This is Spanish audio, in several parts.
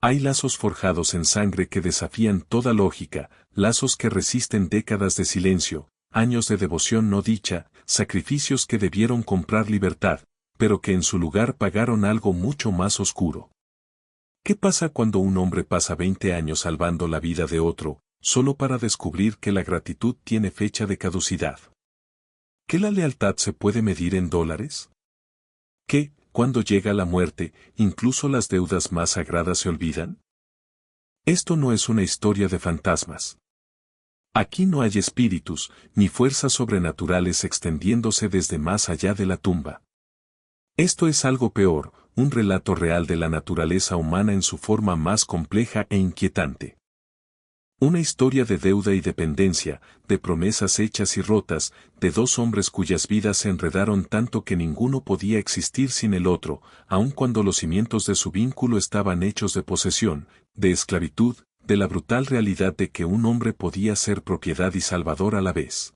Hay lazos forjados en sangre que desafían toda lógica, lazos que resisten décadas de silencio, años de devoción no dicha, sacrificios que debieron comprar libertad, pero que en su lugar pagaron algo mucho más oscuro. ¿Qué pasa cuando un hombre pasa 20 años salvando la vida de otro, solo para descubrir que la gratitud tiene fecha de caducidad? ¿Que la lealtad se puede medir en dólares? ¿Que, cuando llega la muerte, incluso las deudas más sagradas se olvidan? Esto no es una historia de fantasmas. Aquí no hay espíritus, ni fuerzas sobrenaturales extendiéndose desde más allá de la tumba. Esto es algo peor, un relato real de la naturaleza humana en su forma más compleja e inquietante. Una historia de deuda y dependencia, de promesas hechas y rotas, de dos hombres cuyas vidas se enredaron tanto que ninguno podía existir sin el otro, aun cuando los cimientos de su vínculo estaban hechos de posesión, de esclavitud, de la brutal realidad de que un hombre podía ser propiedad y salvador a la vez.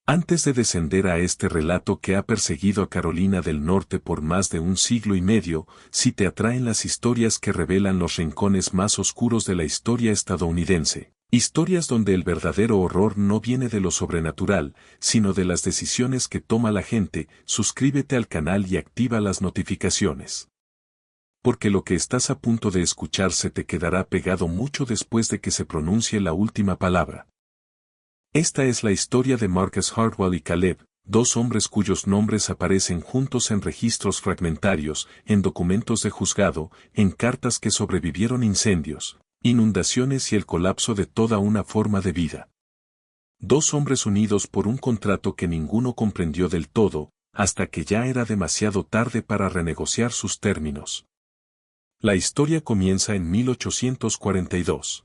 Antes de descender a este relato que ha perseguido a Carolina del Norte por más de un siglo y medio, si te atraen las historias que revelan los rincones más oscuros de la historia estadounidense, historias donde el verdadero horror no viene de lo sobrenatural, sino de las decisiones que toma la gente, suscríbete al canal y activa las notificaciones. Porque lo que estás a punto de escuchar se te quedará pegado mucho después de que se pronuncie la última palabra. Esta es la historia de Marcus Hardwell y Caleb, dos hombres cuyos nombres aparecen juntos en registros fragmentarios, en documentos de juzgado, en cartas que sobrevivieron incendios, inundaciones y el colapso de toda una forma de vida. Dos hombres unidos por un contrato que ninguno comprendió del todo, hasta que ya era demasiado tarde para renegociar sus términos. La historia comienza en 1842.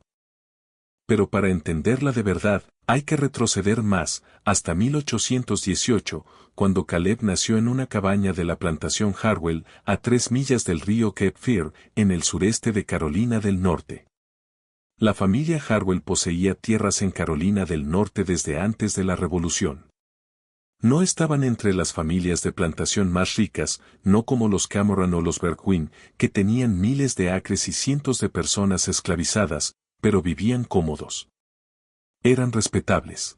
Pero para entenderla de verdad, hay que retroceder más, hasta 1818, cuando Caleb nació en una cabaña de la plantación Hardwell, a 3 millas del río Cape Fear, en el sureste de Carolina del Norte. La familia Hardwell poseía tierras en Carolina del Norte desde antes de la Revolución. No estaban entre las familias de plantación más ricas, no como los Cameron o los Bergwin, que tenían miles de acres y cientos de personas esclavizadas, pero vivían cómodos. Eran respetables.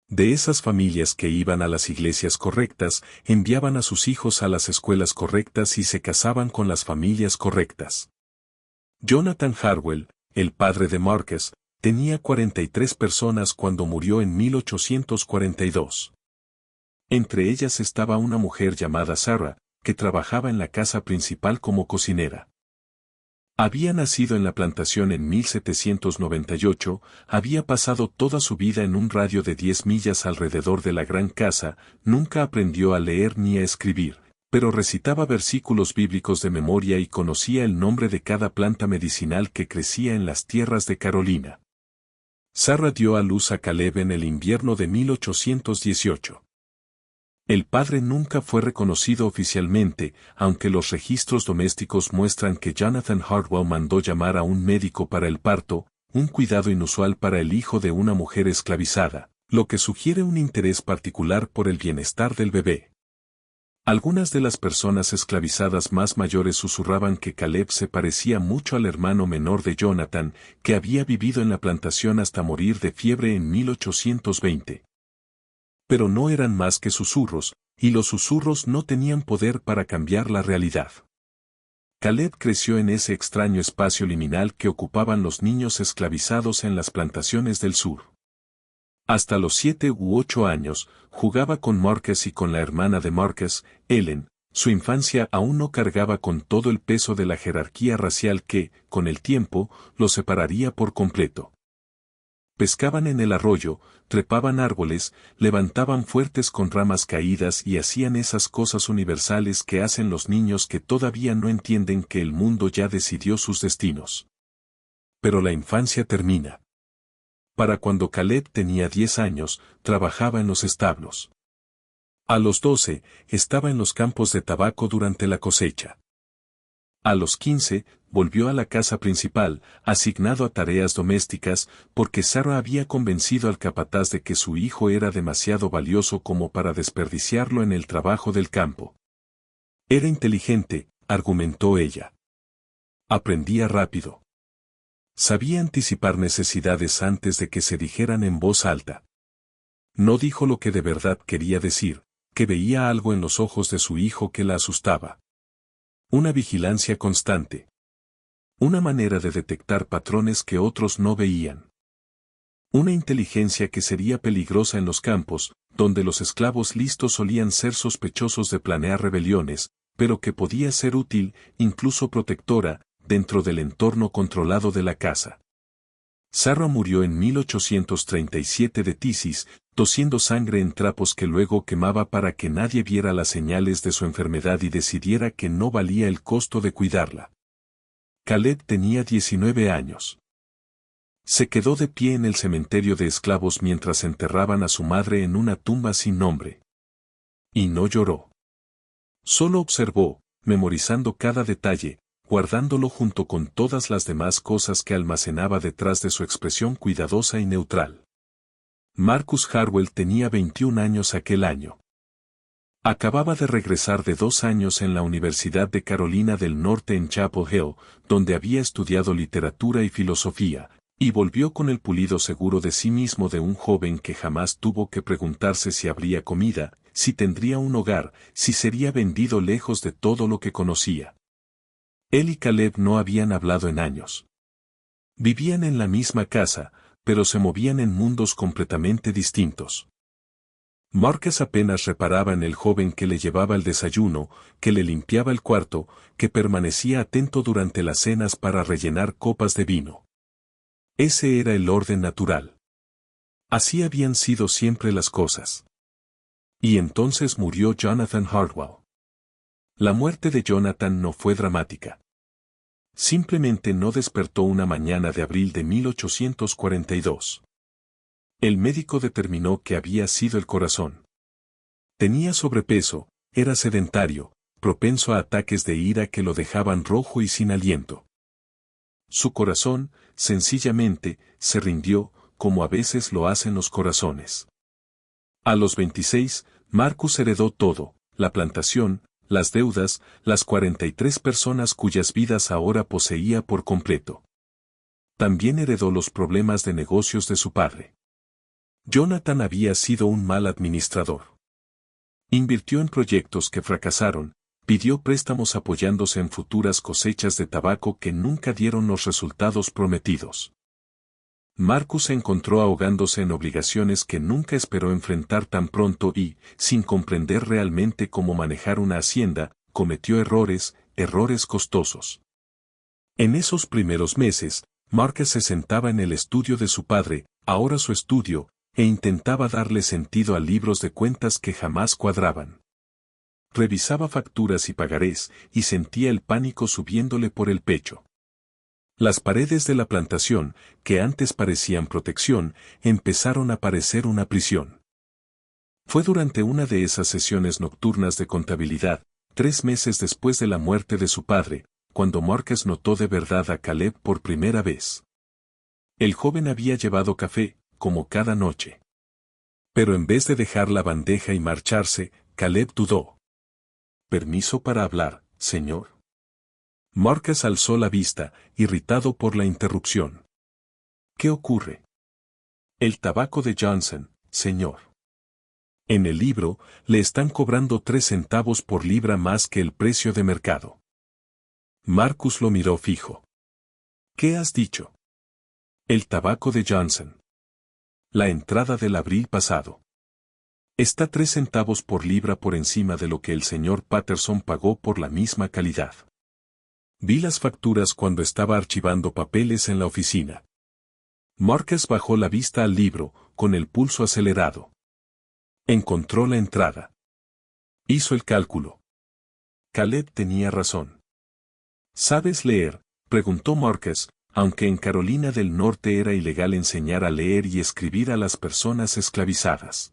De esas familias que iban a las iglesias correctas, enviaban a sus hijos a las escuelas correctas y se casaban con las familias correctas. Jonathan Hardwell, el padre de Marcus, tenía 43 personas cuando murió en 1842. Entre ellas estaba una mujer llamada Sarah, que trabajaba en la casa principal como cocinera. Había nacido en la plantación en 1798, había pasado toda su vida en un radio de 10 millas alrededor de la gran casa, nunca aprendió a leer ni a escribir, pero recitaba versículos bíblicos de memoria y conocía el nombre de cada planta medicinal que crecía en las tierras de Carolina. Sarah dio a luz a Caleb en el invierno de 1818. El padre nunca fue reconocido oficialmente, aunque los registros domésticos muestran que Jonathan Hardwell mandó llamar a un médico para el parto, un cuidado inusual para el hijo de una mujer esclavizada, lo que sugiere un interés particular por el bienestar del bebé. Algunas de las personas esclavizadas más mayores susurraban que Caleb se parecía mucho al hermano menor de Jonathan, que había vivido en la plantación hasta morir de fiebre en 1820. Pero no eran más que susurros, y los susurros no tenían poder para cambiar la realidad. Caleb creció en ese extraño espacio liminal que ocupaban los niños esclavizados en las plantaciones del sur. Hasta los 7 u 8 años, jugaba con Marcus y con la hermana de Marcus, Ellen. Su infancia aún no cargaba con todo el peso de la jerarquía racial que, con el tiempo, los separaría por completo. Pescaban en el arroyo, trepaban árboles, levantaban fuertes con ramas caídas y hacían esas cosas universales que hacen los niños que todavía no entienden que el mundo ya decidió sus destinos. Pero la infancia termina. Para cuando Caleb tenía 10 años, trabajaba en los establos. A los 12, estaba en los campos de tabaco durante la cosecha. A los 15, volvió a la casa principal, asignado a tareas domésticas, porque Sarah había convencido al capataz de que su hijo era demasiado valioso como para desperdiciarlo en el trabajo del campo. Era inteligente, argumentó ella. Aprendía rápido. Sabía anticipar necesidades antes de que se dijeran en voz alta. No dijo lo que de verdad quería decir, que veía algo en los ojos de su hijo que la asustaba. Una vigilancia constante. Una manera de detectar patrones que otros no veían. Una inteligencia que sería peligrosa en los campos, donde los esclavos listos solían ser sospechosos de planear rebeliones, pero que podía ser útil, incluso protectora, dentro del entorno controlado de la casa. Sarah murió en 1837 de tisis, tosiendo sangre en trapos que luego quemaba para que nadie viera las señales de su enfermedad y decidiera que no valía el costo de cuidarla. Caleb tenía 19 años. Se quedó de pie en el cementerio de esclavos mientras enterraban a su madre en una tumba sin nombre. Y no lloró. Solo observó, memorizando cada detalle, guardándolo junto con todas las demás cosas que almacenaba detrás de su expresión cuidadosa y neutral. Marcus Harwell tenía 21 años aquel año. Acababa de regresar de 2 años en la Universidad de Carolina del Norte en Chapel Hill, donde había estudiado literatura y filosofía, y volvió con el pulido seguro de sí mismo de un joven que jamás tuvo que preguntarse si habría comida, si tendría un hogar, si sería vendido lejos de todo lo que conocía. Él y Caleb no habían hablado en años. Vivían en la misma casa, pero se movían en mundos completamente distintos. Marcus apenas reparaba en el joven que le llevaba el desayuno, que le limpiaba el cuarto, que permanecía atento durante las cenas para rellenar copas de vino. Ese era el orden natural. Así habían sido siempre las cosas. Y entonces murió Jonathan Harwell. La muerte de Jonathan no fue dramática. Simplemente no despertó una mañana de abril de 1842. El médico determinó que había sido el corazón. Tenía sobrepeso, era sedentario, propenso a ataques de ira que lo dejaban rojo y sin aliento. Su corazón, sencillamente, se rindió, como a veces lo hacen los corazones. A los 26, Marcus heredó todo, la plantación, las deudas, las 43 personas cuyas vidas ahora poseía por completo. También heredó los problemas de negocios de su padre. Jonathan había sido un mal administrador. Invirtió en proyectos que fracasaron, pidió préstamos apoyándose en futuras cosechas de tabaco que nunca dieron los resultados prometidos. Marcus se encontró ahogándose en obligaciones que nunca esperó enfrentar tan pronto y, sin comprender realmente cómo manejar una hacienda, cometió errores costosos. En esos primeros meses, Marcus se sentaba en el estudio de su padre, ahora su estudio, e intentaba darle sentido a libros de cuentas que jamás cuadraban. Revisaba facturas y pagarés, y sentía el pánico subiéndole por el pecho. Las paredes de la plantación, que antes parecían protección, empezaron a parecer una prisión. Fue durante una de esas sesiones nocturnas de contabilidad, 3 meses después de la muerte de su padre, cuando Marcus notó de verdad a Caleb por primera vez. El joven había llevado café, como cada noche. Pero en vez de dejar la bandeja y marcharse, Caleb dudó. ¿Permiso para hablar, señor? Marcus alzó la vista, irritado por la interrupción. ¿Qué ocurre? El tabaco de Johnson, señor. En el libro, le están cobrando 3 centavos por libra más que el precio de mercado. Marcus lo miró fijo. ¿Qué has dicho? El tabaco de Johnson. La entrada del abril pasado. Está 3 centavos por libra por encima de lo que el señor Patterson pagó por la misma calidad. Vi las facturas cuando estaba archivando papeles en la oficina. Marcus bajó la vista al libro, con el pulso acelerado. Encontró la entrada. Hizo el cálculo. Caleb tenía razón. ¿Sabes leer?, preguntó Marcus, aunque en Carolina del Norte era ilegal enseñar a leer y escribir a las personas esclavizadas.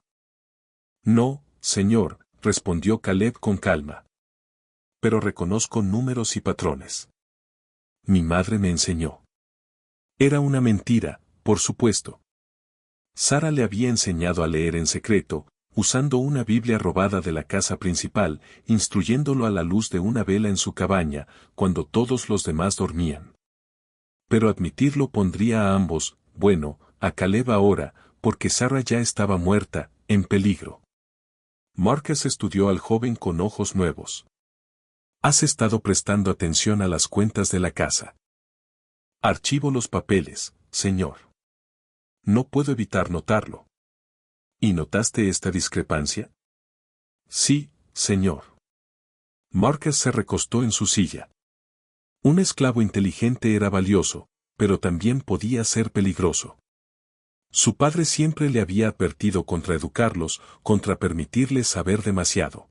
No, señor, respondió Caleb con calma. Pero reconozco números y patrones. Mi madre me enseñó. Era una mentira, por supuesto. Sara le había enseñado a leer en secreto, usando una Biblia robada de la casa principal, instruyéndolo a la luz de una vela en su cabaña, cuando todos los demás dormían. Pero admitirlo pondría a ambos, bueno, a Caleb ahora, porque Sarah ya estaba muerta, en peligro. Marcus estudió al joven con ojos nuevos. ¿Has estado prestando atención a las cuentas de la casa? Archivo los papeles, señor. No puedo evitar notarlo. ¿Y notaste esta discrepancia? Sí, señor. Marcus se recostó en su silla. Un esclavo inteligente era valioso, pero también podía ser peligroso. Su padre siempre le había advertido contra educarlos, contra permitirles saber demasiado.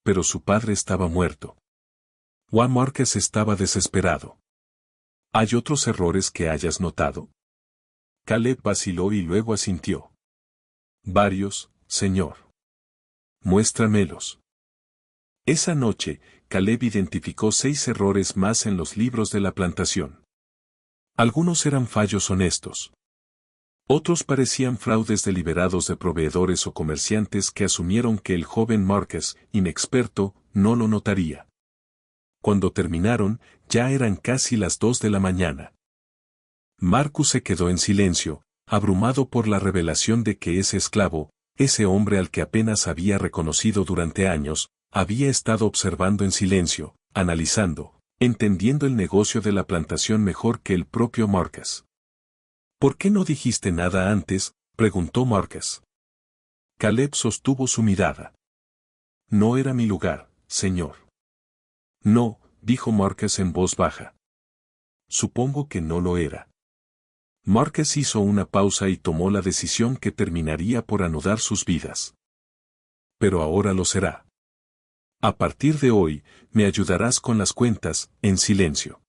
Pero su padre estaba muerto. Juan Marcus estaba desesperado. ¿Hay otros errores que hayas notado? Caleb vaciló y luego asintió. Varios, señor. Muéstramelos. Esa noche, Caleb identificó 6 errores más en los libros de la plantación. Algunos eran fallos honestos. Otros parecían fraudes deliberados de proveedores o comerciantes que asumieron que el joven Marcus, inexperto, no lo notaría. Cuando terminaron, ya eran casi las 2 de la mañana. Marcus se quedó en silencio, abrumado por la revelación de que ese esclavo, ese hombre al que apenas había reconocido durante años, había estado observando en silencio, analizando, entendiendo el negocio de la plantación mejor que el propio Marcus. ¿Por qué no dijiste nada antes?, preguntó Marcus. Caleb sostuvo su mirada. No era mi lugar, señor. No, dijo Marcus en voz baja. Supongo que no lo era. Marcus hizo una pausa y tomó la decisión que terminaría por anudar sus vidas. Pero ahora lo será. A partir de hoy, me ayudarás con las cuentas, en silencio.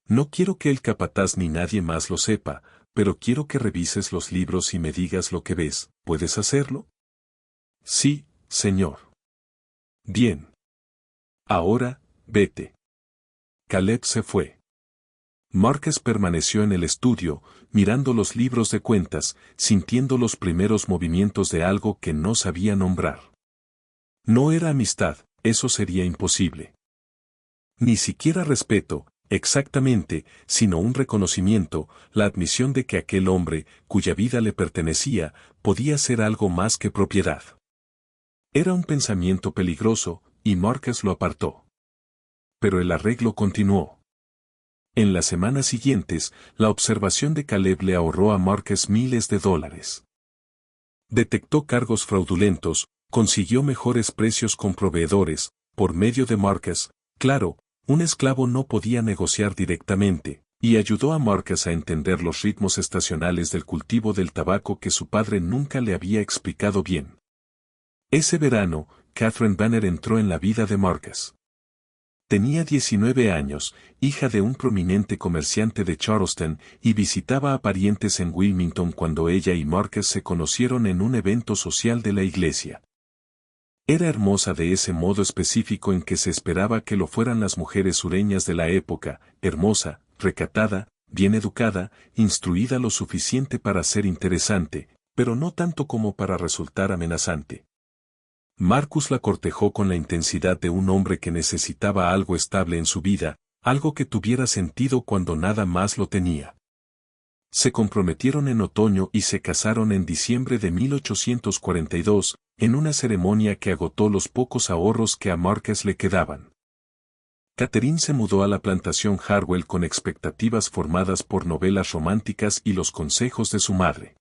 No quiero que el capataz ni nadie más lo sepa, pero quiero que revises los libros y me digas lo que ves. ¿Puedes hacerlo? Sí, señor. Bien. Ahora, vete. Caleb se fue. Marcus permaneció en el estudio, mirando los libros de cuentas, sintiendo los primeros movimientos de algo que no sabía nombrar. No era amistad, eso sería imposible. Ni siquiera respeto, exactamente, sino un reconocimiento, la admisión de que aquel hombre, cuya vida le pertenecía, podía ser algo más que propiedad. Era un pensamiento peligroso, y Marcus lo apartó. Pero el arreglo continuó. En las semanas siguientes, la observación de Caleb le ahorró a Marcus miles de dólares. Detectó cargos fraudulentos, consiguió mejores precios con proveedores, por medio de Marcus, claro, un esclavo no podía negociar directamente, y ayudó a Marcus a entender los ritmos estacionales del cultivo del tabaco que su padre nunca le había explicado bien. Ese verano, Catherine Banner entró en la vida de Marcus. Tenía 19 años, hija de un prominente comerciante de Charleston, y visitaba a parientes en Wilmington cuando ella y Marcus se conocieron en un evento social de la iglesia. Era hermosa de ese modo específico en que se esperaba que lo fueran las mujeres sureñas de la época, hermosa, recatada, bien educada, instruida lo suficiente para ser interesante, pero no tanto como para resultar amenazante. Marcus la cortejó con la intensidad de un hombre que necesitaba algo estable en su vida, algo que tuviera sentido cuando nada más lo tenía. Se comprometieron en otoño y se casaron en diciembre de 1842, en una ceremonia que agotó los pocos ahorros que a Marcus le quedaban. Catherine se mudó a la plantación Harwell con expectativas formadas por novelas románticas y los consejos de su madre.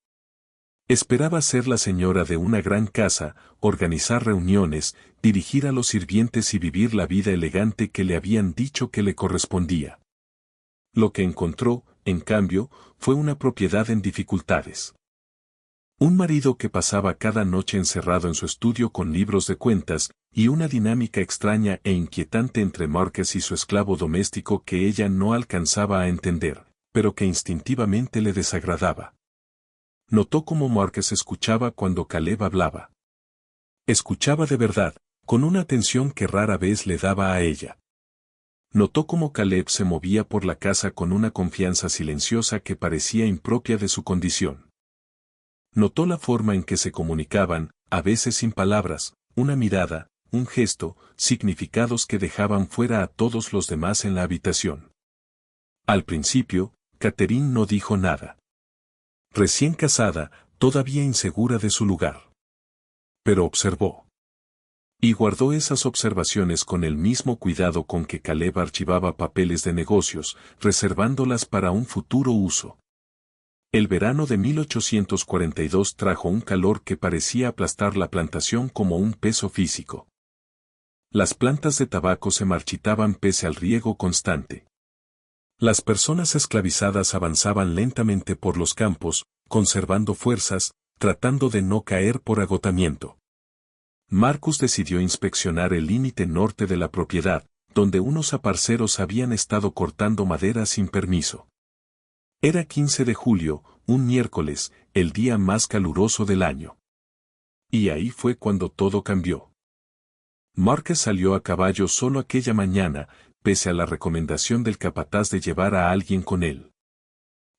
Esperaba ser la señora de una gran casa, organizar reuniones, dirigir a los sirvientes y vivir la vida elegante que le habían dicho que le correspondía. Lo que encontró, en cambio, fue una propiedad en dificultades. Un marido que pasaba cada noche encerrado en su estudio con libros de cuentas, y una dinámica extraña e inquietante entre Marcus y su esclavo doméstico que ella no alcanzaba a entender, pero que instintivamente le desagradaba. Notó cómo Marcus escuchaba cuando Caleb hablaba. Escuchaba de verdad, con una atención que rara vez le daba a ella. Notó cómo Caleb se movía por la casa con una confianza silenciosa que parecía impropia de su condición. Notó la forma en que se comunicaban, a veces sin palabras, una mirada, un gesto, significados que dejaban fuera a todos los demás en la habitación. Al principio, Catherine no dijo nada. Recién casada, todavía insegura de su lugar. Pero observó. Y guardó esas observaciones con el mismo cuidado con que Caleb archivaba papeles de negocios, reservándolas para un futuro uso. El verano de 1842 trajo un calor que parecía aplastar la plantación como un peso físico. Las plantas de tabaco se marchitaban pese al riego constante. Las personas esclavizadas avanzaban lentamente por los campos, conservando fuerzas, tratando de no caer por agotamiento. Marcus decidió inspeccionar el límite norte de la propiedad, donde unos aparceros habían estado cortando madera sin permiso. Era 15 de julio, un miércoles, el día más caluroso del año. Y ahí fue cuando todo cambió. Marcus salió a caballo solo aquella mañana, pese a la recomendación del capataz de llevar a alguien con él.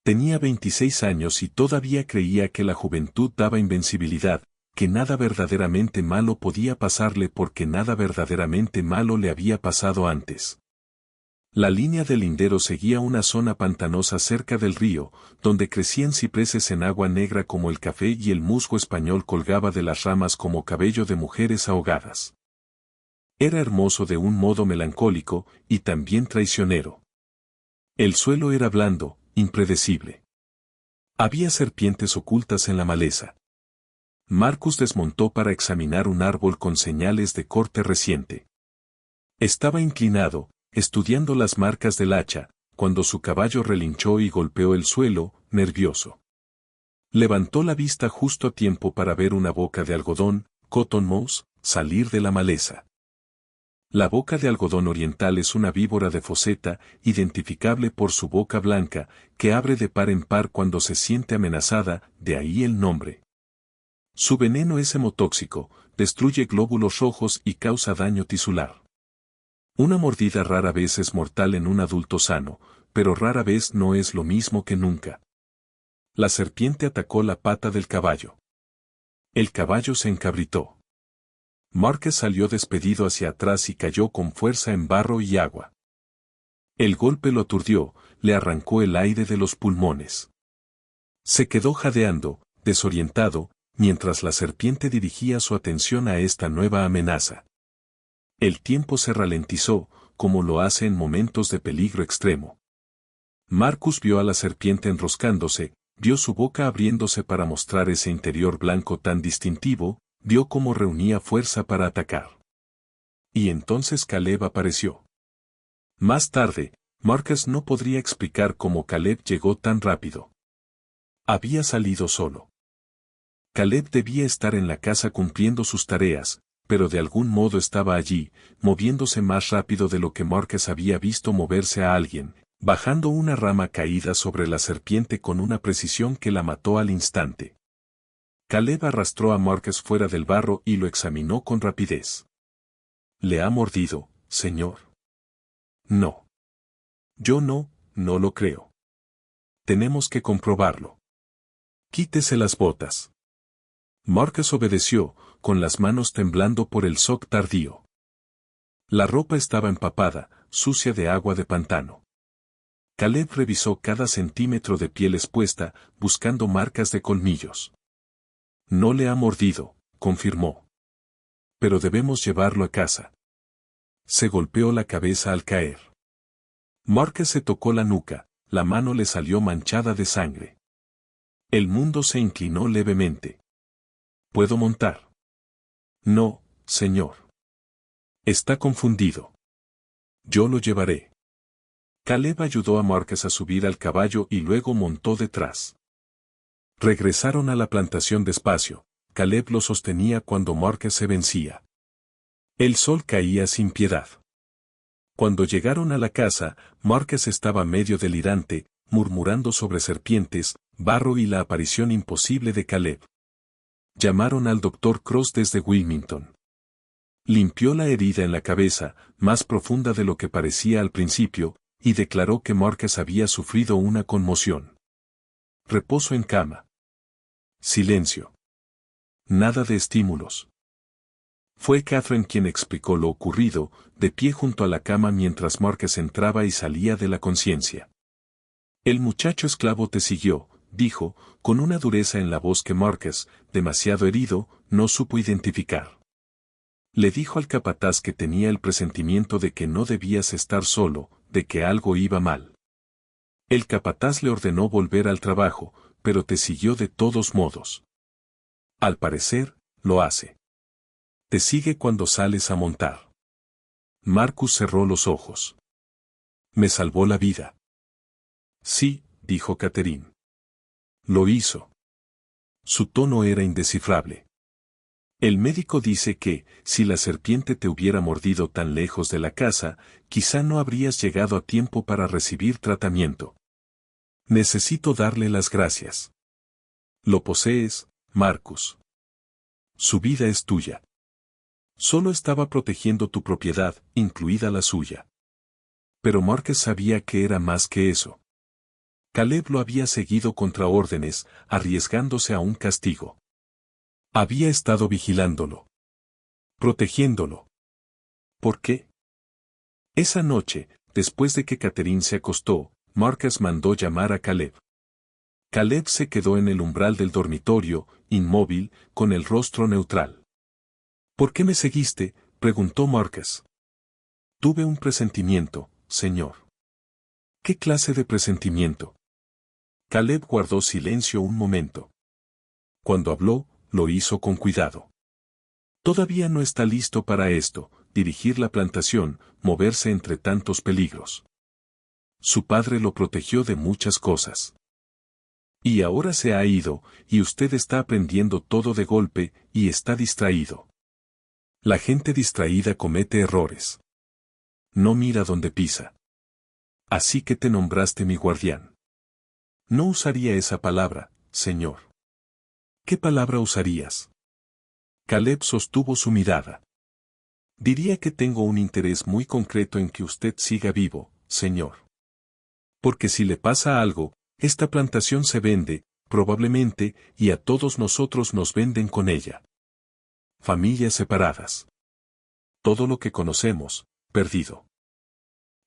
Tenía 26 años y todavía creía que la juventud daba invencibilidad, que nada verdaderamente malo podía pasarle porque nada verdaderamente malo le había pasado antes. La línea del lindero seguía una zona pantanosa cerca del río, donde crecían cipreses en agua negra como el café y el musgo español colgaba de las ramas como cabello de mujeres ahogadas. Era hermoso de un modo melancólico y también traicionero. El suelo era blando, impredecible. Había serpientes ocultas en la maleza. Marcus desmontó para examinar un árbol con señales de corte reciente. Estaba inclinado, estudiando las marcas del hacha, cuando su caballo relinchó y golpeó el suelo, nervioso. Levantó la vista justo a tiempo para ver una boca de algodón, cotton mouse, salir de la maleza. La boca de algodón oriental es una víbora de foseta, identificable por su boca blanca, que abre de par en par cuando se siente amenazada, de ahí el nombre. Su veneno es hemotóxico, destruye glóbulos rojos y causa daño tisular. Una mordida rara vez es mortal en un adulto sano, pero rara vez no es lo mismo que nunca. La serpiente atacó la pata del caballo. El caballo se encabritó. Marcus salió despedido hacia atrás y cayó con fuerza en barro y agua. El golpe lo aturdió, le arrancó el aire de los pulmones. Se quedó jadeando, desorientado, mientras la serpiente dirigía su atención a esta nueva amenaza. El tiempo se ralentizó, como lo hace en momentos de peligro extremo. Marcus vio a la serpiente enroscándose, vio su boca abriéndose para mostrar ese interior blanco tan distintivo, vio cómo reunía fuerza para atacar. Y entonces Caleb apareció. Más tarde, Marcus no podría explicar cómo Caleb llegó tan rápido. Había salido solo. Caleb debía estar en la casa cumpliendo sus tareas, pero de algún modo estaba allí, moviéndose más rápido de lo que Marcus había visto moverse a alguien, bajando una rama caída sobre la serpiente con una precisión que la mató al instante. Caleb arrastró a Marcus fuera del barro y lo examinó con rapidez. ¿Le ha mordido, señor? No. Yo no lo creo. Tenemos que comprobarlo. Quítese las botas. Marcus obedeció, con las manos temblando por el shock tardío. La ropa estaba empapada, sucia de agua de pantano. Caleb revisó cada centímetro de piel expuesta, buscando marcas de colmillos. No le ha mordido, confirmó. Pero debemos llevarlo a casa. Se golpeó la cabeza al caer. Marcus se tocó la nuca, la mano le salió manchada de sangre. El mundo se inclinó levemente. ¿Puedo montar? No, señor. Está confundido. Yo lo llevaré. Caleb ayudó a Marcus a subir al caballo y luego montó detrás. Regresaron a la plantación despacio. Caleb lo sostenía cuando Marcus se vencía. El sol caía sin piedad. Cuando llegaron a la casa, Marcus estaba medio delirante, murmurando sobre serpientes, barro y la aparición imposible de Caleb. Llamaron al doctor Cross desde Wilmington. Limpió la herida en la cabeza, más profunda de lo que parecía al principio, y declaró que Marcus había sufrido una conmoción. Reposo en cama. Silencio. Nada de estímulos. Fue Catherine quien explicó lo ocurrido, de pie junto a la cama mientras Marcus entraba y salía de la conciencia. El muchacho esclavo te siguió, dijo, con una dureza en la voz que Marcus, demasiado herido, no supo identificar. Le dijo al capataz que tenía el presentimiento de que no debías estar solo, de que algo iba mal. El capataz le ordenó volver al trabajo, pero te siguió de todos modos. Al parecer, lo hace. Te sigue cuando sales a montar. Marcus cerró los ojos. Me salvó la vida. Sí, dijo Catherine. Lo hizo. Su tono era indescifrable. El médico dice que, si la serpiente te hubiera mordido tan lejos de la casa, quizá no habrías llegado a tiempo para recibir tratamiento. Necesito darle las gracias. Lo posees, Marcus. Su vida es tuya. Solo estaba protegiendo tu propiedad, incluida la suya. Pero Marcus sabía que era más que eso. Caleb lo había seguido contra órdenes, arriesgándose a un castigo. Había estado vigilándolo. Protegiéndolo. ¿Por qué? Esa noche, después de que Catherine se acostó, Marcus mandó llamar a Caleb. Caleb se quedó en el umbral del dormitorio, inmóvil, con el rostro neutral. ¿Por qué me seguiste?, preguntó Marcus. Tuve un presentimiento, señor. ¿Qué clase de presentimiento? Caleb guardó silencio un momento. Cuando habló, lo hizo con cuidado. Todavía no está listo para esto, dirigir la plantación, moverse entre tantos peligros. Su padre lo protegió de muchas cosas. Y ahora se ha ido, y usted está aprendiendo todo de golpe, y está distraído. La gente distraída comete errores. No mira dónde pisa. Así que te nombraste mi guardián. No usaría esa palabra, señor. ¿Qué palabra usarías? Caleb sostuvo su mirada. Diría que tengo un interés muy concreto en que usted siga vivo, señor. Porque si le pasa algo, esta plantación se vende, probablemente, y a todos nosotros nos venden con ella. Familias separadas. Todo lo que conocemos, perdido.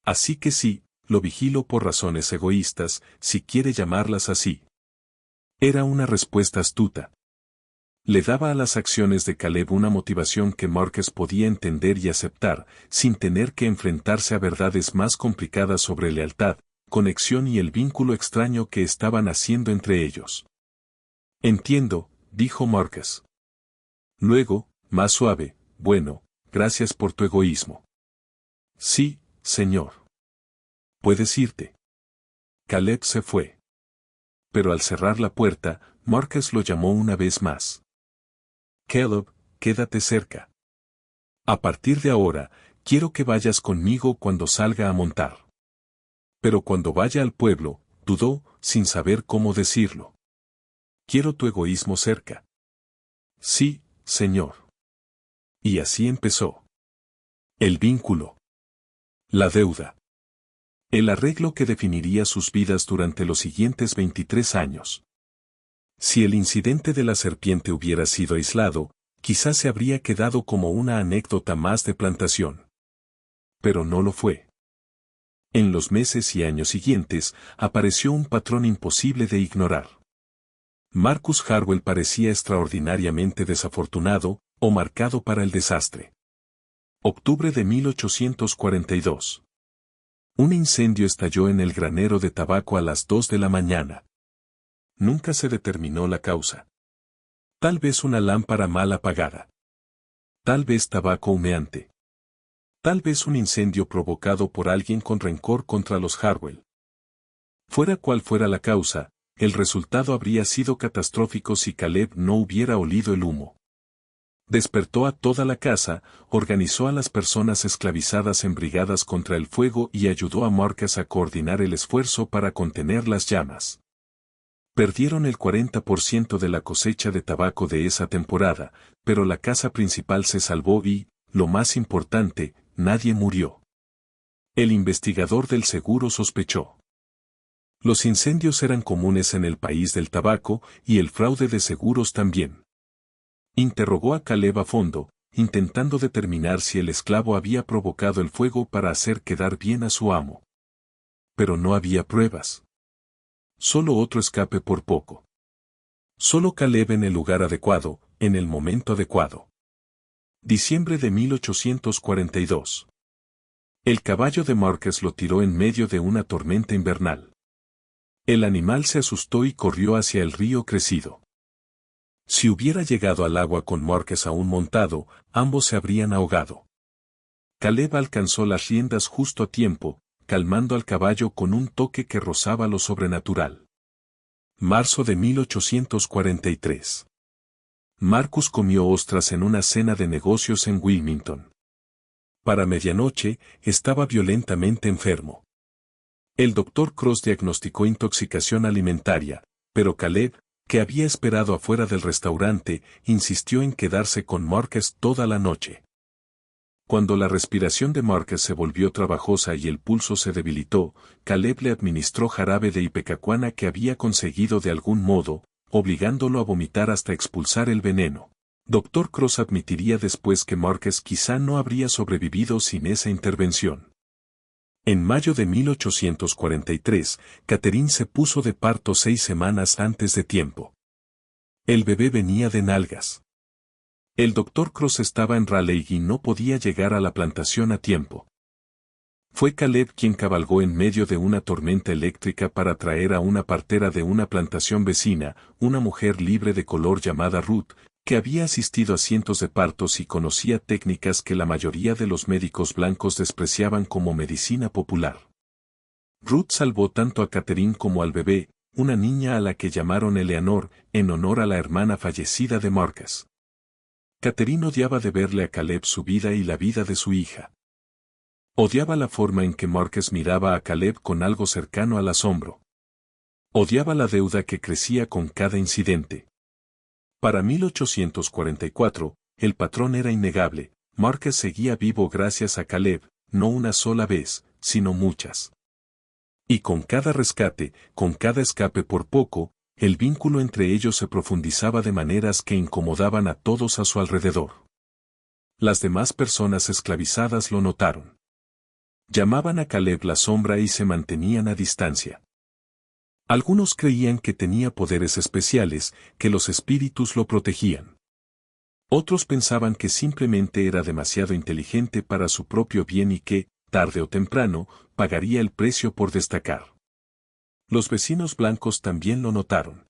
Así que sí, lo vigilo por razones egoístas, si quiere llamarlas así. Era una respuesta astuta. Le daba a las acciones de Caleb una motivación que Marcus podía entender y aceptar, sin tener que enfrentarse a verdades más complicadas sobre lealtad, conexión y el vínculo extraño que estaban haciendo entre ellos. Entiendo, dijo Marcus. Luego, más suave, bueno, gracias por tu egoísmo. Sí, señor. Puedes irte. Caleb se fue. Pero al cerrar la puerta, Marcus lo llamó una vez más. Caleb, quédate cerca. A partir de ahora, quiero que vayas conmigo cuando salga a montar. Pero cuando vaya al pueblo, dudó, sin saber cómo decirlo. Quiero tu egoísmo cerca. Sí, señor. Y así empezó. El vínculo. La deuda. El arreglo que definiría sus vidas durante los siguientes 23 años. Si el incidente de la serpiente hubiera sido aislado, quizás se habría quedado como una anécdota más de plantación. Pero no lo fue. En los meses y años siguientes, apareció un patrón imposible de ignorar. Marcus Harwell parecía extraordinariamente desafortunado, o marcado para el desastre. Octubre de 1842. Un incendio estalló en el granero de tabaco a las 2 de la mañana. Nunca se determinó la causa. Tal vez una lámpara mal apagada. Tal vez tabaco humeante. Tal vez un incendio provocado por alguien con rencor contra los Harwell. Fuera cual fuera la causa, el resultado habría sido catastrófico si Caleb no hubiera olido el humo. Despertó a toda la casa, organizó a las personas esclavizadas en brigadas contra el fuego y ayudó a Marcus a coordinar el esfuerzo para contener las llamas. Perdieron el 40% de la cosecha de tabaco de esa temporada, pero la casa principal se salvó y, lo más importante, nadie murió. El investigador del seguro sospechó. Los incendios eran comunes en el país del tabaco y el fraude de seguros también. Interrogó a Caleb a fondo, intentando determinar si el esclavo había provocado el fuego para hacer quedar bien a su amo. Pero no había pruebas. Solo otro escape por poco. Solo Caleb en el lugar adecuado, en el momento adecuado. Diciembre de 1842. El caballo de Marcus lo tiró en medio de una tormenta invernal. El animal se asustó y corrió hacia el río crecido. Si hubiera llegado al agua con Marcus aún montado, ambos se habrían ahogado. Caleb alcanzó las riendas justo a tiempo, calmando al caballo con un toque que rozaba lo sobrenatural. Marzo de 1843. Marcus comió ostras en una cena de negocios en Wilmington. Para medianoche, estaba violentamente enfermo. El doctor Cross diagnosticó intoxicación alimentaria, pero Caleb, que había esperado afuera del restaurante, insistió en quedarse con Marcus toda la noche. Cuando la respiración de Marcus se volvió trabajosa y el pulso se debilitó, Caleb le administró jarabe de ipecacuana que había conseguido de algún modo, obligándolo a vomitar hasta expulsar el veneno. Dr. Cross admitiría después que Marcus quizá no habría sobrevivido sin esa intervención. En mayo de 1843, Catherine se puso de parto 6 semanas antes de tiempo. El bebé venía de nalgas. El Dr. Cross estaba en Raleigh y no podía llegar a la plantación a tiempo. Fue Caleb quien cabalgó en medio de una tormenta eléctrica para traer a una partera de una plantación vecina, una mujer libre de color llamada Ruth, que había asistido a cientos de partos y conocía técnicas que la mayoría de los médicos blancos despreciaban como medicina popular. Ruth salvó tanto a Catherine como al bebé, una niña a la que llamaron Eleanor, en honor a la hermana fallecida de Marcus. Catherine odiaba de verle a Caleb su vida y la vida de su hija. Odiaba la forma en que Marcus miraba a Caleb con algo cercano al asombro. Odiaba la deuda que crecía con cada incidente. Para 1844, el patrón era innegable, Marcus seguía vivo gracias a Caleb, no una sola vez, sino muchas. Y con cada rescate, con cada escape por poco, el vínculo entre ellos se profundizaba de maneras que incomodaban a todos a su alrededor. Las demás personas esclavizadas lo notaron. Llamaban a Caleb la sombra y se mantenían a distancia. Algunos creían que tenía poderes especiales, que los espíritus lo protegían. Otros pensaban que simplemente era demasiado inteligente para su propio bien y que, tarde o temprano, pagaría el precio por destacar. Los vecinos blancos también lo notaron.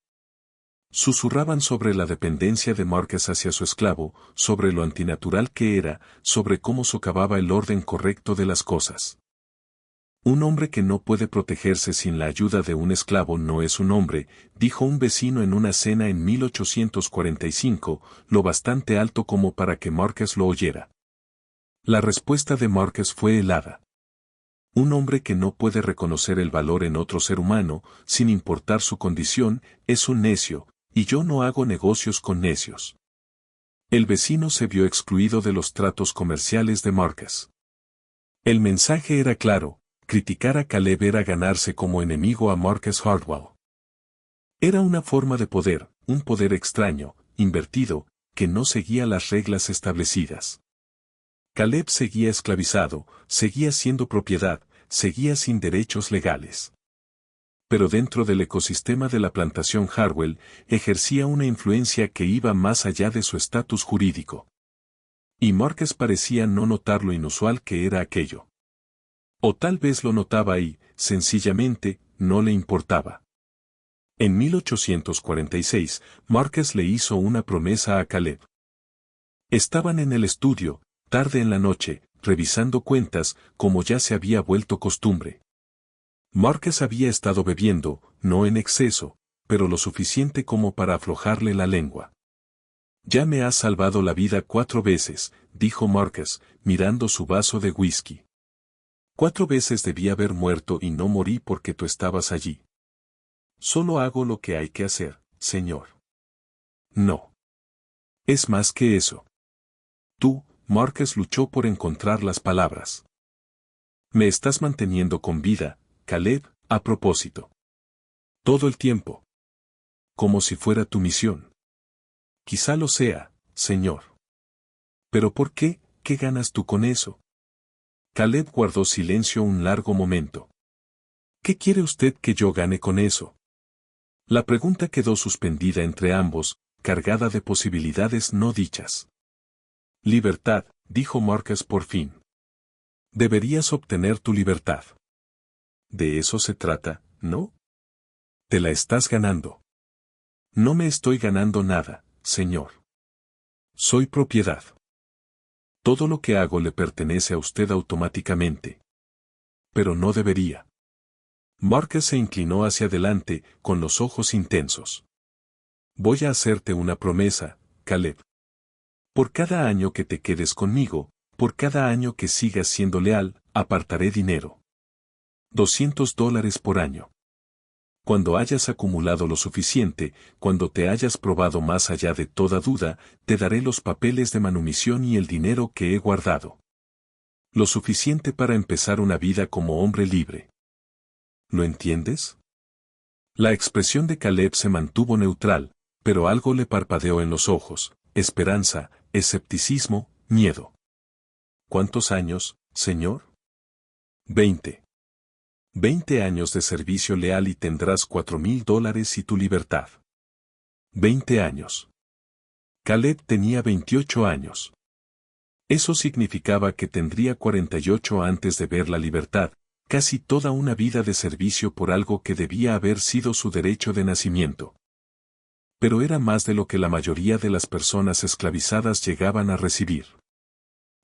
Susurraban sobre la dependencia de Marcus hacia su esclavo, sobre lo antinatural que era, sobre cómo socavaba el orden correcto de las cosas. Un hombre que no puede protegerse sin la ayuda de un esclavo no es un hombre, dijo un vecino en una cena en 1845, lo bastante alto como para que Marcus lo oyera. La respuesta de Marcus fue helada. Un hombre que no puede reconocer el valor en otro ser humano, sin importar su condición, es un necio, y yo no hago negocios con necios. El vecino se vio excluido de los tratos comerciales de Marcus. El mensaje era claro, criticar a Caleb era ganarse como enemigo a Marcus Hartwell. Era una forma de poder, un poder extraño, invertido, que no seguía las reglas establecidas. Caleb seguía esclavizado, seguía siendo propiedad, seguía sin derechos legales. Pero dentro del ecosistema de la plantación Hartwell, ejercía una influencia que iba más allá de su estatus jurídico. Y Marcus parecía no notar lo inusual que era aquello. O tal vez lo notaba y, sencillamente, no le importaba. En 1846, Marcus le hizo una promesa a Caleb. Estaban en el estudio, tarde en la noche, revisando cuentas, como ya se había vuelto costumbre. Marcus había estado bebiendo, no en exceso, pero lo suficiente como para aflojarle la lengua. Ya me has salvado la vida 4 veces, dijo Marcus, mirando su vaso de whisky. 4 veces debí haber muerto y no morí porque tú estabas allí. Solo hago lo que hay que hacer, señor. No. Es más que eso. Tú, Marcus luchó por encontrar las palabras. Me estás manteniendo con vida, Caleb, a propósito. Todo el tiempo. Como si fuera tu misión. Quizá lo sea, señor. ¿Pero por qué? ¿Qué ganas tú con eso? Caleb guardó silencio un largo momento. ¿Qué quiere usted que yo gane con eso? La pregunta quedó suspendida entre ambos, cargada de posibilidades no dichas. Libertad, dijo Marcus por fin. Deberías obtener tu libertad. De eso se trata, ¿no? Te la estás ganando. No me estoy ganando nada, señor. Soy propiedad. Todo lo que hago le pertenece a usted automáticamente. Pero no debería. Marcus se inclinó hacia adelante, con los ojos intensos. Voy a hacerte una promesa, Caleb. Por cada año que te quedes conmigo, por cada año que sigas siendo leal, apartaré dinero. $200 por año. Cuando hayas acumulado lo suficiente, cuando te hayas probado más allá de toda duda, te daré los papeles de manumisión y el dinero que he guardado. Lo suficiente para empezar una vida como hombre libre. ¿Lo entiendes? La expresión de Caleb se mantuvo neutral, pero algo le parpadeó en los ojos: esperanza, escepticismo, miedo. ¿Cuántos años, señor? 20. 20 años de servicio leal y tendrás $4,000 y tu libertad. 20 años. Caleb tenía 28 años. Eso significaba que tendría 48 antes de ver la libertad, casi toda una vida de servicio por algo que debía haber sido su derecho de nacimiento. Pero era más de lo que la mayoría de las personas esclavizadas llegaban a recibir.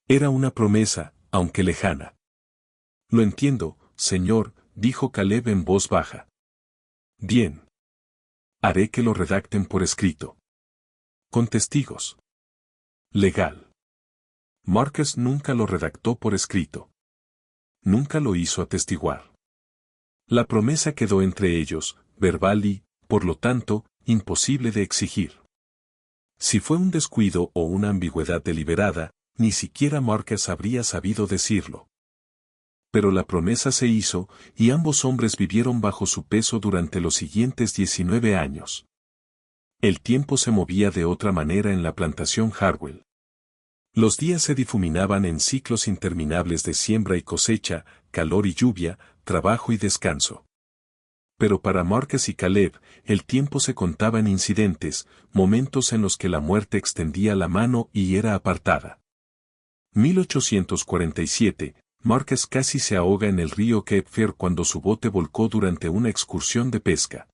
Era una promesa, aunque lejana. Lo entiendo, señor, dijo Caleb en voz baja. Bien. Haré que lo redacten por escrito. Con testigos. Legal. Marcus nunca lo redactó por escrito. Nunca lo hizo atestiguar. La promesa quedó entre ellos, verbal y, por lo tanto, imposible de exigir. Si fue un descuido o una ambigüedad deliberada, ni siquiera Marcus habría sabido decirlo. Pero la promesa se hizo, y ambos hombres vivieron bajo su peso durante los siguientes 19 años. El tiempo se movía de otra manera en la plantación Harwell. Los días se difuminaban en ciclos interminables de siembra y cosecha, calor y lluvia, trabajo y descanso. Pero para Marcus y Caleb, el tiempo se contaba en incidentes, momentos en los que la muerte extendía la mano y era apartada. 1847, Marcus casi se ahoga en el río Cape Fear cuando su bote volcó durante una excursión de pesca.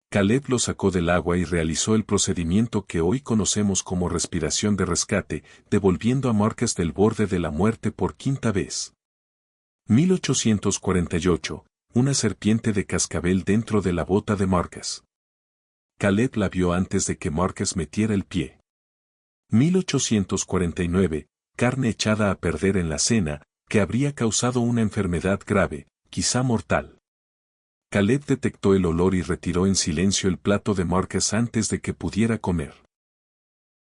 Caleb lo sacó del agua y realizó el procedimiento que hoy conocemos como respiración de rescate, devolviendo a Marcus del borde de la muerte por quinta vez. 1848, una serpiente de cascabel dentro de la bota de Marcus. Caleb la vio antes de que Marcus metiera el pie. 1849, carne echada a perder en la cena, que habría causado una enfermedad grave, quizá mortal. Caleb detectó el olor y retiró en silencio el plato de Marcus antes de que pudiera comer.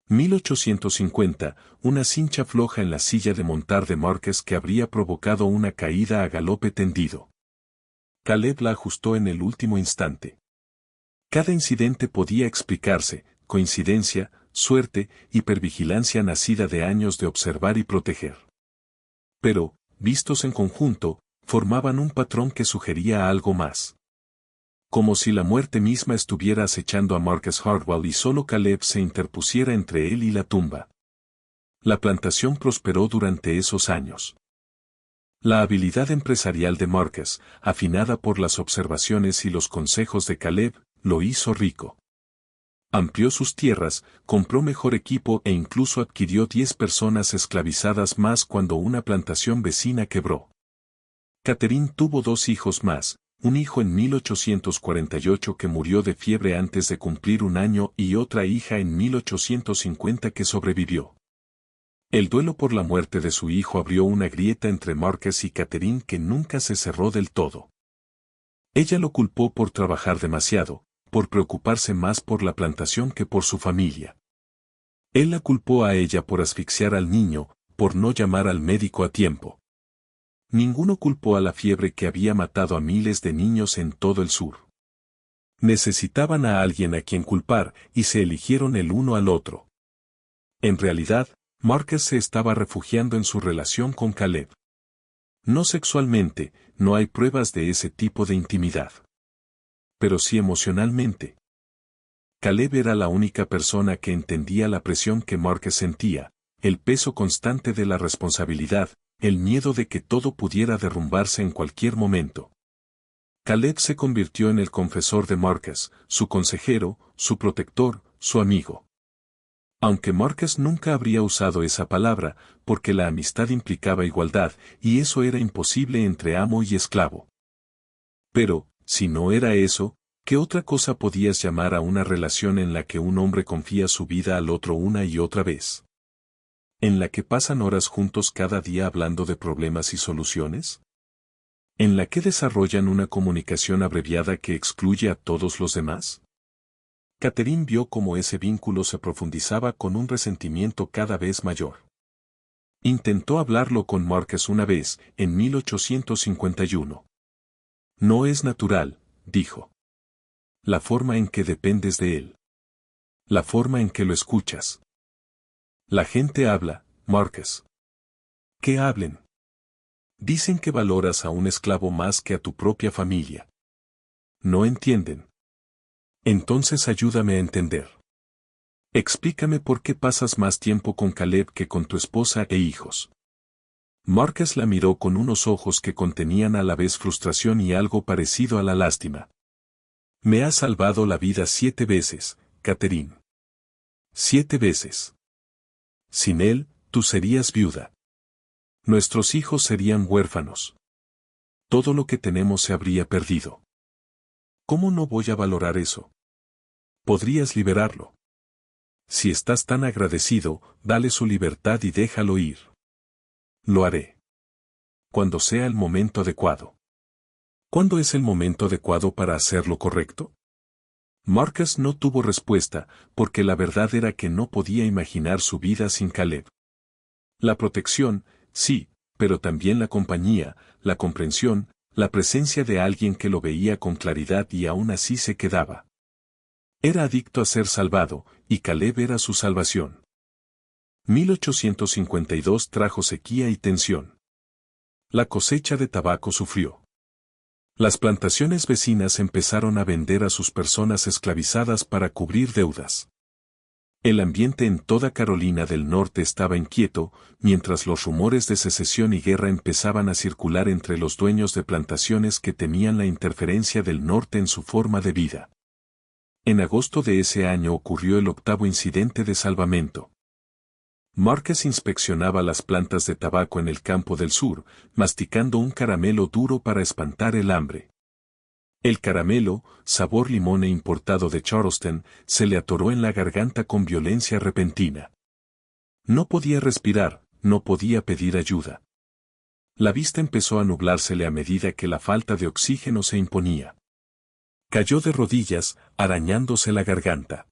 1850, una cincha floja en la silla de montar de Marcus que habría provocado una caída a galope tendido. Caleb la ajustó en el último instante. Cada incidente podía explicarse: coincidencia, suerte, hipervigilancia nacida de años de observar y proteger. Pero, vistos en conjunto, formaban un patrón que sugería algo más. Como si la muerte misma estuviera acechando a Marcus Harwell y solo Caleb se interpusiera entre él y la tumba. La plantación prosperó durante esos años. La habilidad empresarial de Marcus, afinada por las observaciones y los consejos de Caleb, lo hizo rico. Amplió sus tierras, compró mejor equipo e incluso adquirió 10 personas esclavizadas más cuando una plantación vecina quebró. Catherine tuvo 2 hijos más, un hijo en 1848 que murió de fiebre antes de cumplir un año y otra hija en 1850 que sobrevivió. El duelo por la muerte de su hijo abrió una grieta entre Marcus y Catherine que nunca se cerró del todo. Ella lo culpó por trabajar demasiado, por preocuparse más por la plantación que por su familia. Él la culpó a ella por asfixiar al niño, por no llamar al médico a tiempo. Ninguno culpó a la fiebre que había matado a miles de niños en todo el sur. Necesitaban a alguien a quien culpar y se eligieron el uno al otro. En realidad, Marcus se estaba refugiando en su relación con Caleb. No sexualmente, no hay pruebas de ese tipo de intimidad. Pero sí emocionalmente. Caleb era la única persona que entendía la presión que Marcus sentía, el peso constante de la responsabilidad, el miedo de que todo pudiera derrumbarse en cualquier momento. Caleb se convirtió en el confesor de Marcus, su consejero, su protector, su amigo. Aunque Marcus nunca habría usado esa palabra, porque la amistad implicaba igualdad, y eso era imposible entre amo y esclavo. Pero, si no era eso, ¿qué otra cosa podías llamar a una relación en la que un hombre confía su vida al otro una y otra vez? ¿En la que pasan horas juntos cada día hablando de problemas y soluciones? ¿En la que desarrollan una comunicación abreviada que excluye a todos los demás? Catherine vio cómo ese vínculo se profundizaba con un resentimiento cada vez mayor. Intentó hablarlo con Marcus una vez, en 1851. No es natural, dijo. La forma en que dependes de él. La forma en que lo escuchas. La gente habla, Marcus. ¿Qué hablen? Dicen que valoras a un esclavo más que a tu propia familia. No entienden. Entonces ayúdame a entender. Explícame por qué pasas más tiempo con Caleb que con tu esposa e hijos. Marcus la miró con unos ojos que contenían a la vez frustración y algo parecido a la lástima. Me has salvado la vida 7 veces, Catherine. 7 veces. Sin él, tú serías viuda. Nuestros hijos serían huérfanos. Todo lo que tenemos se habría perdido. ¿Cómo no voy a valorar eso? Podrías liberarlo. Si estás tan agradecido, dale su libertad y déjalo ir. Lo haré. Cuando sea el momento adecuado. ¿Cuándo es el momento adecuado para hacer lo correcto? Marcus no tuvo respuesta, porque la verdad era que no podía imaginar su vida sin Caleb. La protección, sí, pero también la compañía, la comprensión, la presencia de alguien que lo veía con claridad y aún así se quedaba. Era adicto a ser salvado, y Caleb era su salvación. 1852 trajo sequía y tensión. La cosecha de tabaco sufrió. Las plantaciones vecinas empezaron a vender a sus personas esclavizadas para cubrir deudas. El ambiente en toda Carolina del Norte estaba inquieto, mientras los rumores de secesión y guerra empezaban a circular entre los dueños de plantaciones que temían la interferencia del norte en su forma de vida. En agosto de ese año ocurrió el 8º incidente de salvamento. Marcus inspeccionaba las plantas de tabaco en el campo del sur, masticando un caramelo duro para espantar el hambre. El caramelo, sabor limón e importado de Charleston, se le atoró en la garganta con violencia repentina. No podía respirar, no podía pedir ayuda. La vista empezó a nublársele a medida que la falta de oxígeno se imponía. Cayó de rodillas, arañándose la garganta.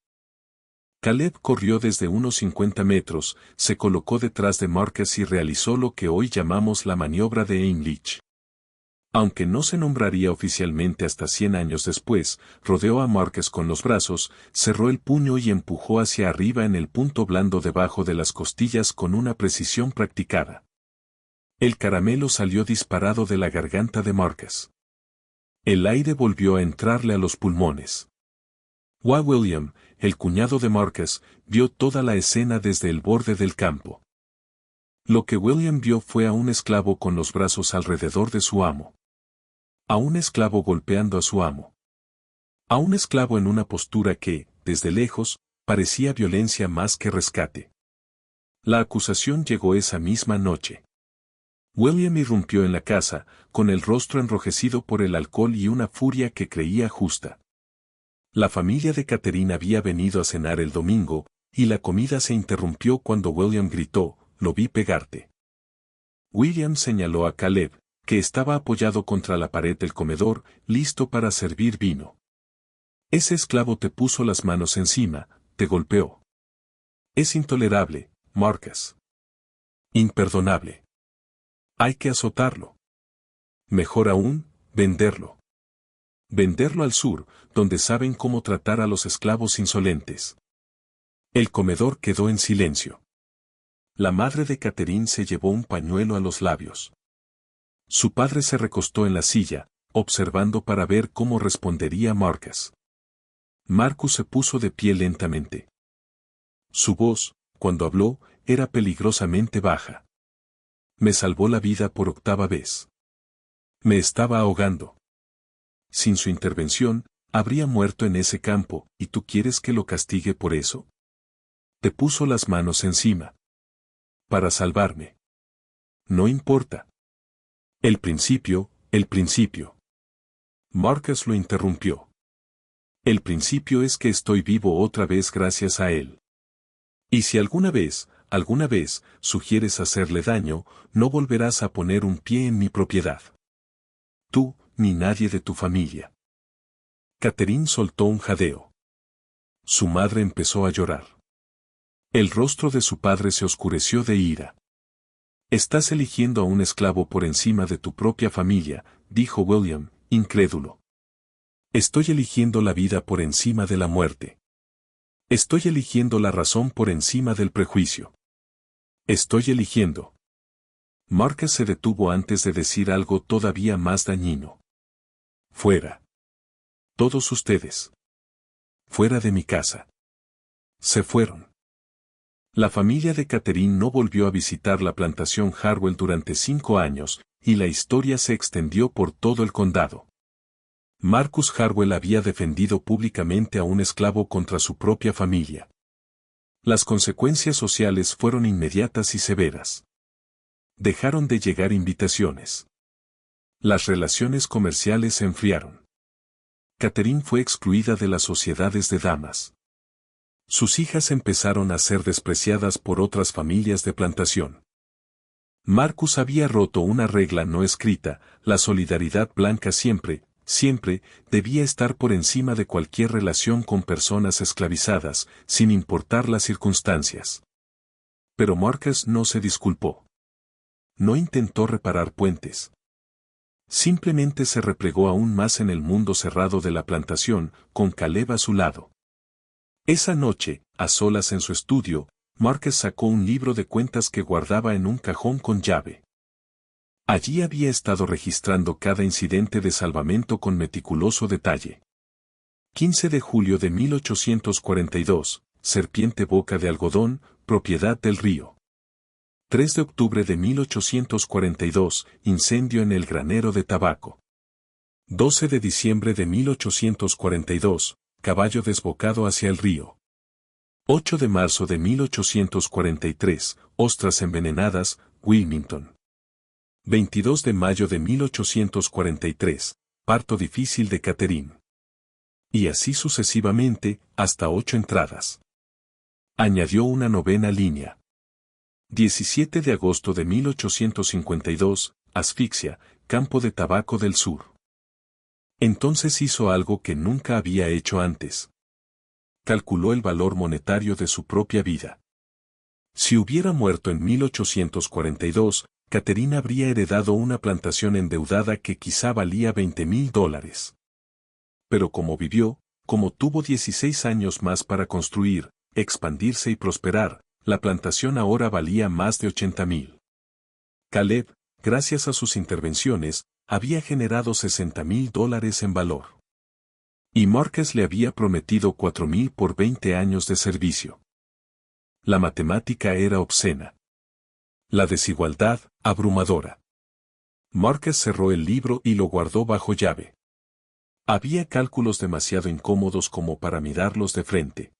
Caleb corrió desde unos 50 metros, se colocó detrás de Marcus y realizó lo que hoy llamamos la maniobra de Heimlich. Aunque no se nombraría oficialmente hasta 100 años después, rodeó a Marcus con los brazos, cerró el puño y empujó hacia arriba en el punto blando debajo de las costillas con una precisión practicada. El caramelo salió disparado de la garganta de Marcus. El aire volvió a entrarle a los pulmones. William, el cuñado de Marcus, vio toda la escena desde el borde del campo. Lo que William vio fue a un esclavo con los brazos alrededor de su amo. A un esclavo golpeando a su amo. A un esclavo en una postura que, desde lejos, parecía violencia más que rescate. La acusación llegó esa misma noche. William irrumpió en la casa, con el rostro enrojecido por el alcohol y una furia que creía justa. La familia de Catherine había venido a cenar el domingo, y la comida se interrumpió cuando William gritó, «Lo vi pegarte». William señaló a Caleb, que estaba apoyado contra la pared del comedor, listo para servir vino. Ese esclavo te puso las manos encima, te golpeó. Es intolerable, Marcus. Imperdonable. Hay que azotarlo. Mejor aún, venderlo. Venderlo al sur, donde saben cómo tratar a los esclavos insolentes. El comedor quedó en silencio. La madre de Catherine se llevó un pañuelo a los labios. Su padre se recostó en la silla, observando para ver cómo respondería Marcus. Marcus se puso de pie lentamente. Su voz, cuando habló, era peligrosamente baja. Me salvó la vida por 8ª vez. Me estaba ahogando. Sin su intervención, habría muerto en ese campo, ¿y tú quieres que lo castigue por eso? Te puso las manos encima. Para salvarme. No importa. El principio. Marcus lo interrumpió. El principio es que estoy vivo otra vez gracias a él. Y si alguna vez, sugieres hacerle daño, no volverás a poner un pie en mi propiedad. Tú, ni nadie de tu familia. Catherine soltó un jadeo. Su madre empezó a llorar. El rostro de su padre se oscureció de ira. Estás eligiendo a un esclavo por encima de tu propia familia, dijo William, incrédulo. Estoy eligiendo la vida por encima de la muerte. Estoy eligiendo la razón por encima del prejuicio. Estoy eligiendo. Marcus se detuvo antes de decir algo todavía más dañino. Fuera. Todos ustedes. Fuera de mi casa. Se fueron. La familia de Catherine no volvió a visitar la plantación Harwell durante 5 años, y la historia se extendió por todo el condado. Marcus Harwell había defendido públicamente a un esclavo contra su propia familia. Las consecuencias sociales fueron inmediatas y severas. Dejaron de llegar invitaciones. Las relaciones comerciales se enfriaron. Catherine fue excluida de las sociedades de damas. Sus hijas empezaron a ser despreciadas por otras familias de plantación. Marcus había roto una regla no escrita: la solidaridad blanca siempre debía estar por encima de cualquier relación con personas esclavizadas, sin importar las circunstancias. Pero Marcus no se disculpó. No intentó reparar puentes. Simplemente se replegó aún más en el mundo cerrado de la plantación, con Caleb a su lado. Esa noche, a solas en su estudio, Marcus sacó un libro de cuentas que guardaba en un cajón con llave. Allí había estado registrando cada incidente de salvamento con meticuloso detalle. 15 de julio de 1842, serpiente boca de algodón, propiedad del río. 3 de octubre de 1842, incendio en el granero de tabaco. 12 de diciembre de 1842, caballo desbocado hacia el río. 8 de marzo de 1843, ostras envenenadas, Wilmington. 22 de mayo de 1843, parto difícil de Catherine. Y así sucesivamente, hasta 8 entradas. Añadió una 9ª línea. 17 de agosto de 1852, asfixia, campo de tabaco del sur. Entonces hizo algo que nunca había hecho antes. Calculó el valor monetario de su propia vida. Si hubiera muerto en 1842, Catherine habría heredado una plantación endeudada que quizá valía $20,000. Pero como vivió, como tuvo 16 años más para construir, expandirse y prosperar, la plantación ahora valía más de $80,000. Caleb, gracias a sus intervenciones, había generado $60,000 en valor. Y Marcus le había prometido $4,000 por 20 años de servicio. La matemática era obscena. La desigualdad, abrumadora. Marcus cerró el libro y lo guardó bajo llave. Había cálculos demasiado incómodos como para mirarlos de frente.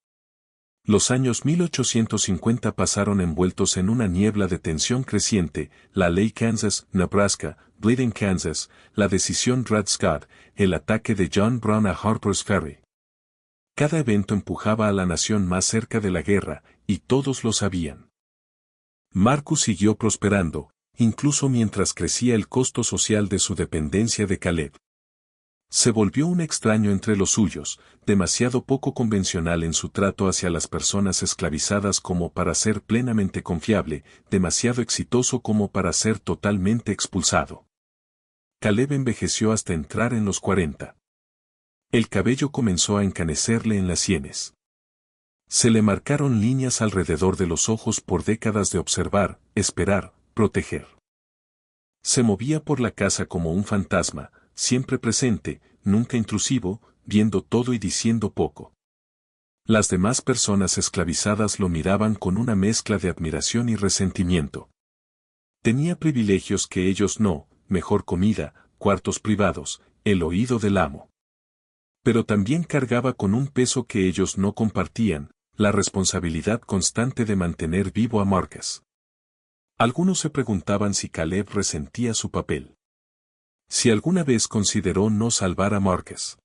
Los años 1850 pasaron envueltos en una niebla de tensión creciente: la ley Kansas, Nebraska, Bleeding Kansas, la decisión Dred Scott, el ataque de John Brown a Harper's Ferry. Cada evento empujaba a la nación más cerca de la guerra, y todos lo sabían. Marcus siguió prosperando, incluso mientras crecía el costo social de su dependencia de Caleb. Se volvió un extraño entre los suyos, demasiado poco convencional en su trato hacia las personas esclavizadas como para ser plenamente confiable, demasiado exitoso como para ser totalmente expulsado. Caleb envejeció hasta entrar en los 40. El cabello comenzó a encanecerle en las sienes. Se le marcaron líneas alrededor de los ojos por décadas de observar, esperar, proteger. Se movía por la casa como un fantasma, siempre presente, nunca intrusivo, viendo todo y diciendo poco. Las demás personas esclavizadas lo miraban con una mezcla de admiración y resentimiento. Tenía privilegios que ellos no, mejor comida, cuartos privados, el oído del amo. Pero también cargaba con un peso que ellos no compartían, la responsabilidad constante de mantener vivo a Marcus. Algunos se preguntaban si Caleb resentía su papel. Si alguna vez consideró no salvar a Marcus.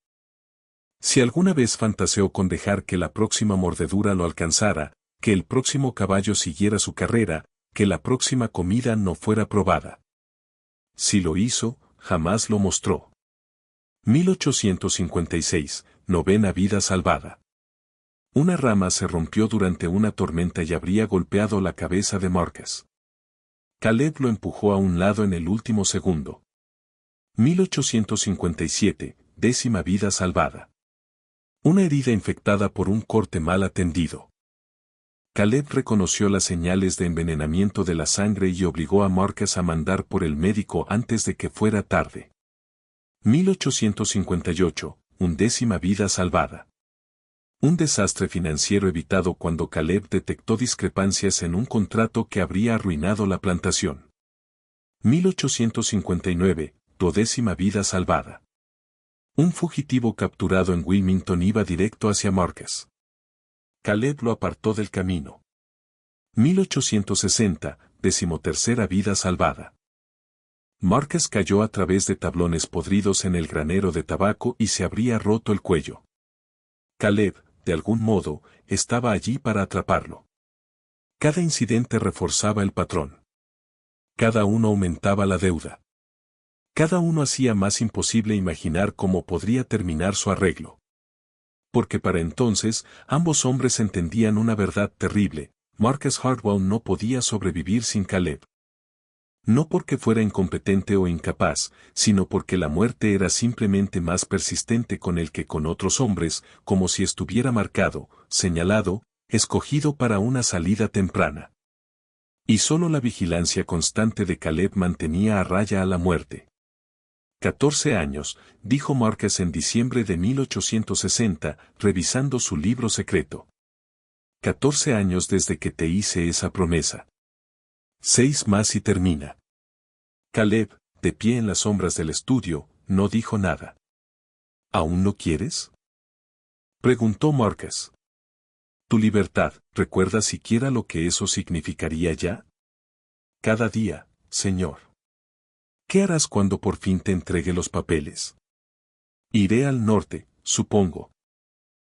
Si alguna vez fantaseó con dejar que la próxima mordedura lo alcanzara, que el próximo caballo siguiera su carrera, que la próxima comida no fuera probada. Si lo hizo, jamás lo mostró. 1856, novena vida salvada. Una rama se rompió durante una tormenta y habría golpeado la cabeza de Marcus. Caleb lo empujó a un lado en el último segundo. 1857, décima vida salvada. Una herida infectada por un corte mal atendido. Caleb reconoció las señales de envenenamiento de la sangre y obligó a Marcus a mandar por el médico antes de que fuera tarde. 1858, undécima vida salvada. Un desastre financiero evitado cuando Caleb detectó discrepancias en un contrato que habría arruinado la plantación. 1859, duodécima vida salvada. Un fugitivo capturado en Wilmington iba directo hacia Marcus. Caleb lo apartó del camino. 1860, decimotercera vida salvada. Marcus cayó a través de tablones podridos en el granero de tabaco y se habría roto el cuello. Caleb, de algún modo, estaba allí para atraparlo. Cada incidente reforzaba el patrón. Cada uno aumentaba la deuda. Cada uno hacía más imposible imaginar cómo podría terminar su arreglo. Porque para entonces, ambos hombres entendían una verdad terrible: Marcus Hartwell no podía sobrevivir sin Caleb. No porque fuera incompetente o incapaz, sino porque la muerte era simplemente más persistente con él que con otros hombres, como si estuviera marcado, señalado, escogido para una salida temprana. Y solo la vigilancia constante de Caleb mantenía a raya a la muerte. 14 años, dijo Marcus en diciembre de 1860, revisando su libro secreto. 14 años desde que te hice esa promesa. 6 más y termina. Caleb, de pie en las sombras del estudio, no dijo nada. ¿Aún no quieres?, preguntó Marcus. Tu libertad, ¿recuerdas siquiera lo que eso significaría ya? Cada día, señor. ¿Qué harás cuando por fin te entregue los papeles? Iré al norte, supongo.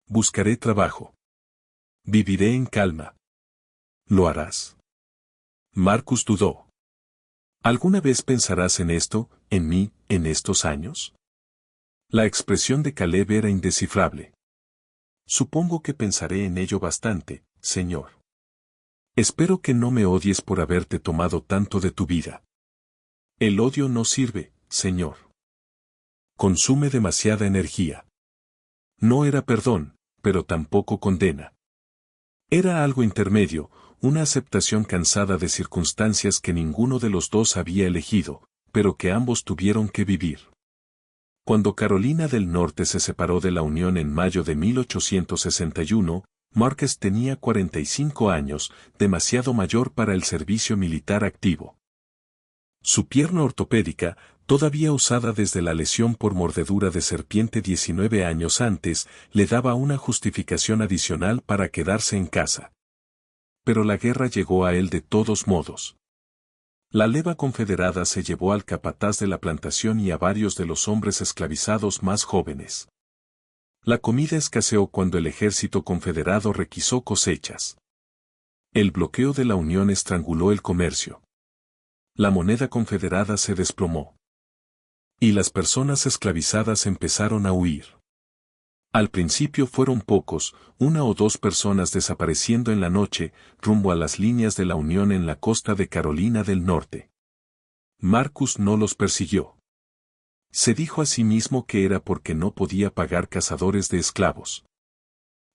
Buscaré trabajo. Viviré en calma. ¿Lo harás? Marcus dudó. ¿Alguna vez pensarás en esto, en mí, en estos años? La expresión de Caleb era indescifrable. Supongo que pensaré en ello bastante, señor. Espero que no me odies por haberte tomado tanto de tu vida. El odio no sirve, señor. Consume demasiada energía. No era perdón, pero tampoco condena. Era algo intermedio, una aceptación cansada de circunstancias que ninguno de los dos había elegido, pero que ambos tuvieron que vivir. Cuando Carolina del Norte se separó de la Unión en mayo de 1861, Marcus tenía 45 años, demasiado mayor para el servicio militar activo. Su pierna ortopédica, todavía usada desde la lesión por mordedura de serpiente 19 años antes, le daba una justificación adicional para quedarse en casa. Pero la guerra llegó a él de todos modos. La leva confederada se llevó al capataz de la plantación y a varios de los hombres esclavizados más jóvenes. La comida escaseó cuando el ejército confederado requisó cosechas. El bloqueo de la Unión estranguló el comercio. La moneda confederada se desplomó. Y las personas esclavizadas empezaron a huir. Al principio fueron pocos, 1 o 2 personas desapareciendo en la noche, rumbo a las líneas de la Unión en la costa de Carolina del Norte. Marcus no los persiguió. Se dijo a sí mismo que era porque no podía pagar cazadores de esclavos.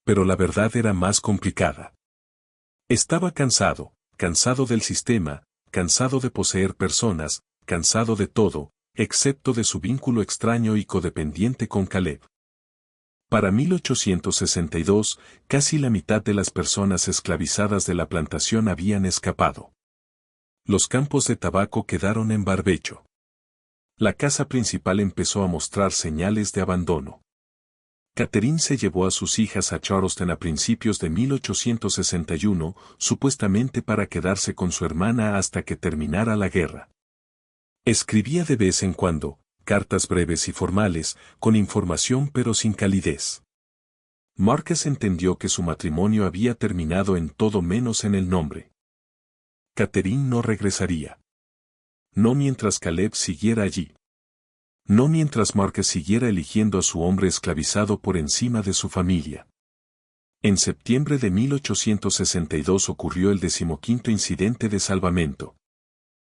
Pero la verdad era más complicada. Estaba cansado del sistema, cansado de poseer personas, cansado de todo, excepto de su vínculo extraño y codependiente con Caleb. Para 1862, casi la mitad de las personas esclavizadas de la plantación habían escapado. Los campos de tabaco quedaron en barbecho. La casa principal empezó a mostrar señales de abandono. Catherine se llevó a sus hijas a Charleston a principios de 1861, supuestamente para quedarse con su hermana hasta que terminara la guerra. Escribía de vez en cuando, cartas breves y formales, con información pero sin calidez. Marcus entendió que su matrimonio había terminado en todo menos en el nombre. Catherine no regresaría. No mientras Caleb siguiera allí. No mientras Marcus siguiera eligiendo a su hombre esclavizado por encima de su familia. En septiembre de 1862 ocurrió el 15º incidente de salvamento.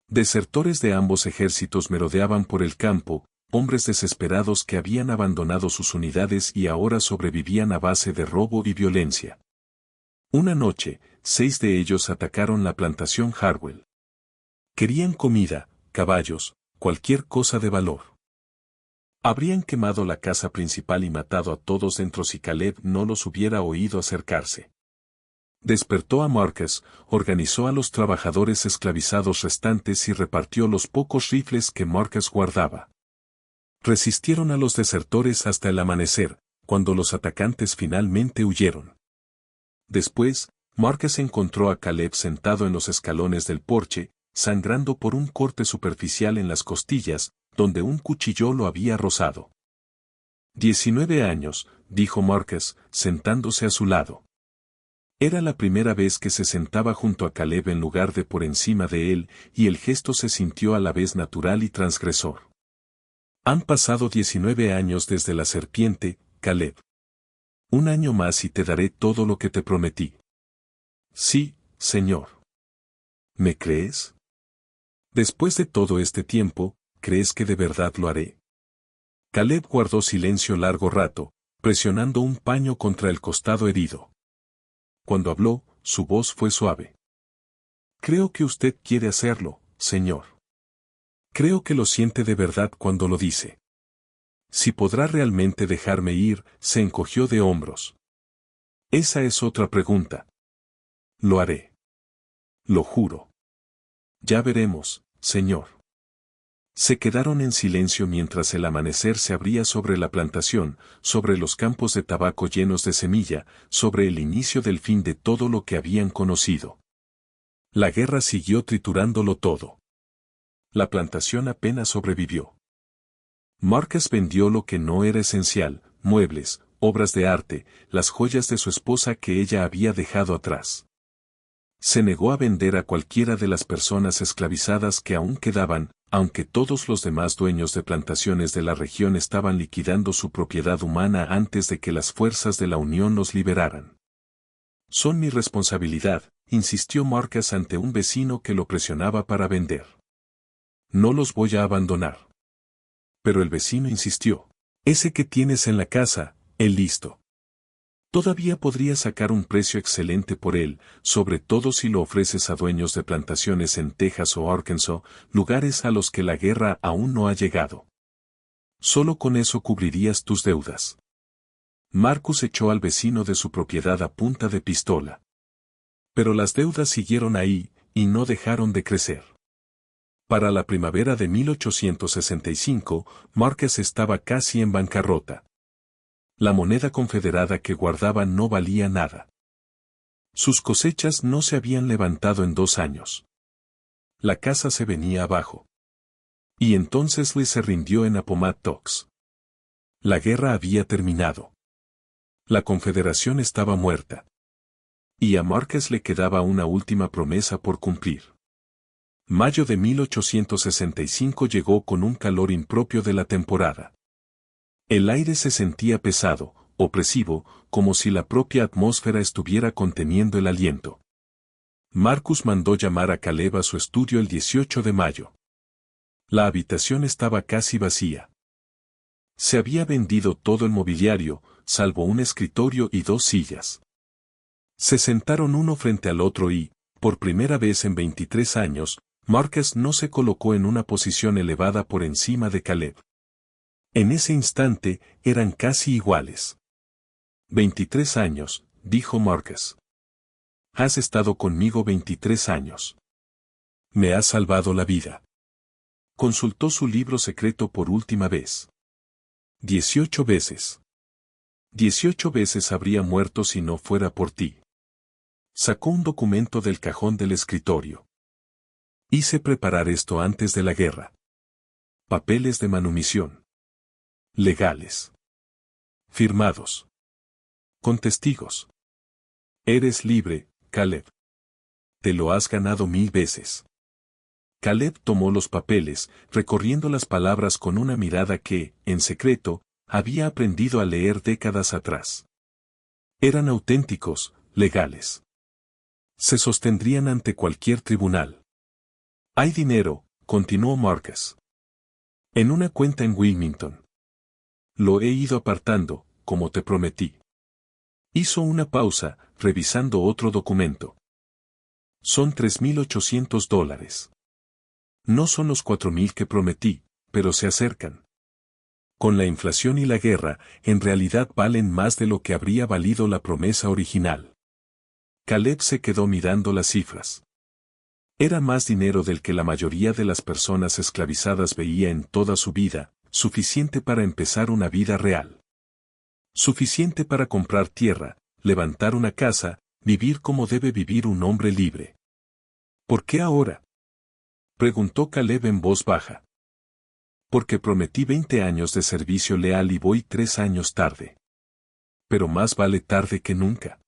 Desertores de ambos ejércitos merodeaban por el campo, hombres desesperados que habían abandonado sus unidades y ahora sobrevivían a base de robo y violencia. Una noche, 6 de ellos atacaron la plantación Harwell. Querían comida, caballos, cualquier cosa de valor. Habrían quemado la casa principal y matado a todos dentro si Caleb no los hubiera oído acercarse. Despertó a Marcus, organizó a los trabajadores esclavizados restantes y repartió los pocos rifles que Marcus guardaba. Resistieron a los desertores hasta el amanecer, cuando los atacantes finalmente huyeron. Después, Marcus encontró a Caleb sentado en los escalones del porche, sangrando por un corte superficial en las costillas, donde un cuchillo lo había rozado. 19 años, dijo Marcus, sentándose a su lado. Era la primera vez que se sentaba junto a Caleb en lugar de por encima de él, y el gesto se sintió a la vez natural y transgresor. Han pasado 19 años desde la serpiente, Caleb. Un año más y te daré todo lo que te prometí. Sí, señor. ¿Me crees? Después de todo este tiempo, ¿crees que de verdad lo haré? Caleb guardó silencio largo rato, presionando un paño contra el costado herido. Cuando habló, su voz fue suave. Creo que usted quiere hacerlo, señor. Creo que lo siente de verdad cuando lo dice. Si podrá realmente dejarme ir, se encogió de hombros. Esa es otra pregunta. Lo haré. Lo juro. Ya veremos, señor. Se quedaron en silencio mientras el amanecer se abría sobre la plantación, sobre los campos de tabaco llenos de semilla, sobre el inicio del fin de todo lo que habían conocido. La guerra siguió triturándolo todo. La plantación apenas sobrevivió. Marcus vendió lo que no era esencial, muebles, obras de arte, las joyas de su esposa que ella había dejado atrás. Se negó a vender a cualquiera de las personas esclavizadas que aún quedaban, aunque todos los demás dueños de plantaciones de la región estaban liquidando su propiedad humana antes de que las fuerzas de la Unión los liberaran. Son mi responsabilidad, insistió Marcus ante un vecino que lo presionaba para vender. No los voy a abandonar. Pero el vecino insistió. Ese que tienes en la casa, el listo. Todavía podría sacar un precio excelente por él, sobre todo si lo ofreces a dueños de plantaciones en Texas o Arkansas, lugares a los que la guerra aún no ha llegado. Solo con eso cubrirías tus deudas. Marcus echó al vecino de su propiedad a punta de pistola. Pero las deudas siguieron ahí, y no dejaron de crecer. Para la primavera de 1865, Marcus estaba casi en bancarrota. La moneda confederada que guardaba no valía nada. Sus cosechas no se habían levantado en 2 años. La casa se venía abajo. Y entonces Lee se rindió en Appomattox. La guerra había terminado. La confederación estaba muerta. Y a Marcus le quedaba una última promesa por cumplir. Mayo de 1865 llegó con un calor impropio de la temporada. El aire se sentía pesado, opresivo, como si la propia atmósfera estuviera conteniendo el aliento. Marcus mandó llamar a Caleb a su estudio el 18 de mayo. La habitación estaba casi vacía. Se había vendido todo el mobiliario, salvo un escritorio y 2 sillas. Se sentaron uno frente al otro y, por primera vez en 23 años, Marcus no se colocó en una posición elevada por encima de Caleb. En ese instante, eran casi iguales. 23 años, dijo Marcus. Has estado conmigo 23 años. Me has salvado la vida. Consultó su libro secreto por última vez. 18 veces. 18 veces habría muerto si no fuera por ti. Sacó un documento del cajón del escritorio. Hice preparar esto antes de la guerra. Papeles de manumisión. Legales. Firmados. Con testigos. Eres libre, Caleb. Te lo has ganado 1000 veces. Caleb tomó los papeles, recorriendo las palabras con una mirada que, en secreto, había aprendido a leer décadas atrás. Eran auténticos, legales. Se sostendrían ante cualquier tribunal. Hay dinero, continuó Marcus. En una cuenta en Wilmington. Lo he ido apartando, como te prometí. Hizo una pausa, revisando otro documento. Son $3,800. No son los 4,000 que prometí, pero se acercan. Con la inflación y la guerra, en realidad valen más de lo que habría valido la promesa original. Caleb se quedó mirando las cifras. Era más dinero del que la mayoría de las personas esclavizadas veía en toda su vida, suficiente para empezar una vida real. Suficiente para comprar tierra, levantar una casa, vivir como debe vivir un hombre libre. ¿Por qué ahora?, preguntó Caleb en voz baja. Porque prometí 20 años de servicio leal y voy 3 años tarde. Pero más vale tarde que nunca.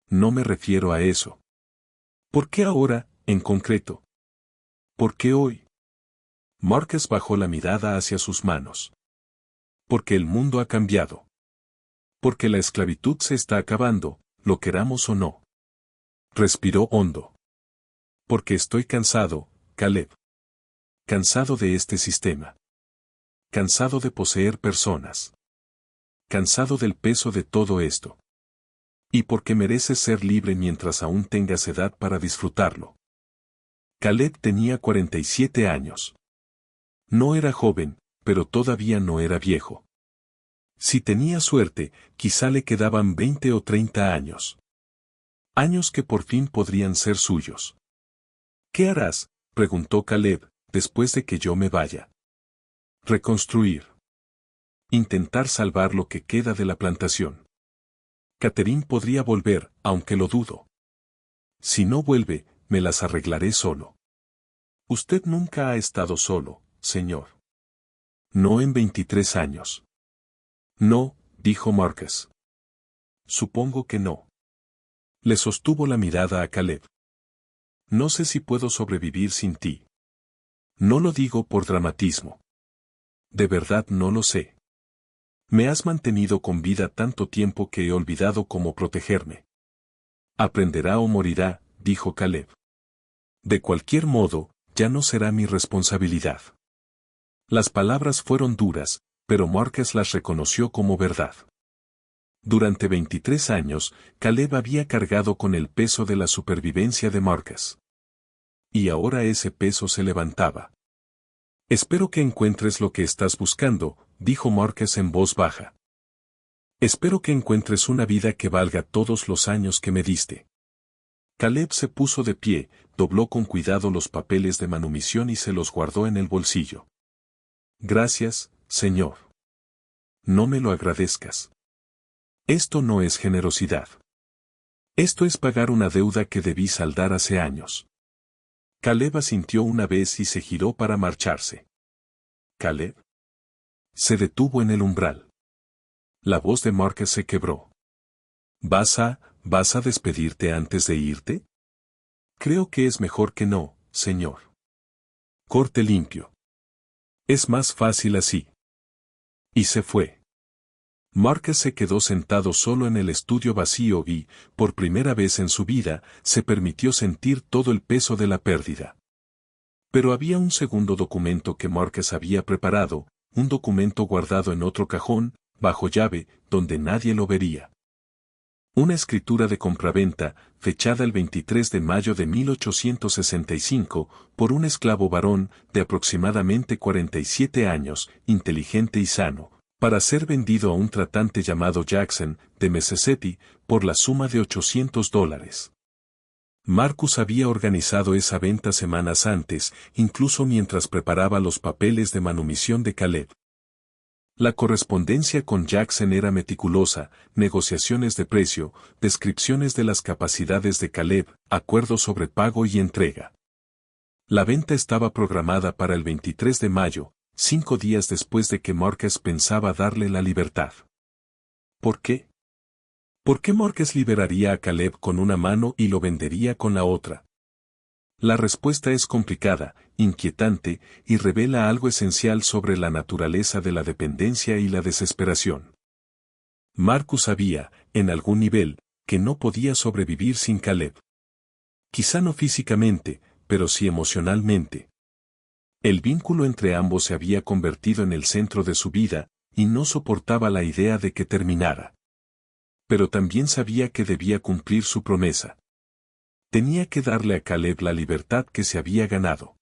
No me refiero a eso. ¿Por qué ahora, en concreto? ¿Por qué hoy? Marcus bajó la mirada hacia sus manos. Porque el mundo ha cambiado. Porque la esclavitud se está acabando, lo queramos o no. Respiró hondo. Porque estoy cansado, Caleb. Cansado de este sistema. Cansado de poseer personas. Cansado del peso de todo esto. Y porque mereces ser libre mientras aún tengas edad para disfrutarlo. Caleb tenía 47 años. No era joven, pero todavía no era viejo. Si tenía suerte, quizá le quedaban 20 o 30 años. Años que por fin podrían ser suyos. ¿Qué harás?, preguntó Caleb, después de que yo me vaya. Reconstruir. Intentar salvar lo que queda de la plantación. Catherine podría volver, aunque lo dudo. Si no vuelve, me las arreglaré solo. Usted nunca ha estado solo, señor. No en 23 años. No, dijo Marcus. Supongo que no. Le sostuvo la mirada a Caleb. No sé si puedo sobrevivir sin ti. No lo digo por dramatismo. De verdad no lo sé. Me has mantenido con vida tanto tiempo que he olvidado cómo protegerme. Aprenderá o morirá, dijo Caleb. De cualquier modo, ya no será mi responsabilidad. Las palabras fueron duras, pero Marcus las reconoció como verdad. Durante 23 años, Caleb había cargado con el peso de la supervivencia de Marcus. Y ahora ese peso se levantaba. Espero que encuentres lo que estás buscando, dijo Marcus en voz baja. Espero que encuentres una vida que valga todos los años que me diste. Caleb se puso de pie, dobló con cuidado los papeles de manumisión y se los guardó en el bolsillo. Gracias, señor. No me lo agradezcas. Esto no es generosidad. Esto es pagar una deuda que debí saldar hace años. Caleb asintió una vez y se giró para marcharse. ¿Caleb? Se detuvo en el umbral. La voz de Marcus se quebró. ¿Vas a despedirte antes de irte? Creo que es mejor que no, señor. Corte limpio. Es más fácil así. Y se fue. Marcus se quedó sentado solo en el estudio vacío y, por primera vez en su vida, se permitió sentir todo el peso de la pérdida. Pero había un segundo documento que Marcus había preparado, un documento guardado en otro cajón, bajo llave, donde nadie lo vería. Una escritura de compraventa, fechada el 23 de mayo de 1865, por un esclavo varón, de aproximadamente 47 años, inteligente y sano, para ser vendido a un tratante llamado Jackson, de Mississippi, por la suma de $800. Marcus había organizado esa venta semanas antes, incluso mientras preparaba los papeles de manumisión de Caleb. La correspondencia con Jackson era meticulosa, negociaciones de precio, descripciones de las capacidades de Caleb, acuerdos sobre pago y entrega. La venta estaba programada para el 23 de mayo, 5 días después de que Marcus pensaba darle la libertad. ¿Por qué? ¿Por qué Marcus liberaría a Caleb con una mano y lo vendería con la otra? La respuesta es complicada, inquietante, y revela algo esencial sobre la naturaleza de la dependencia y la desesperación. Marcus sabía, en algún nivel, que no podía sobrevivir sin Caleb. Quizá no físicamente, pero sí emocionalmente. El vínculo entre ambos se había convertido en el centro de su vida, y no soportaba la idea de que terminara. Pero también sabía que debía cumplir su promesa. Tenía que darle a Caleb la libertad que se había ganado.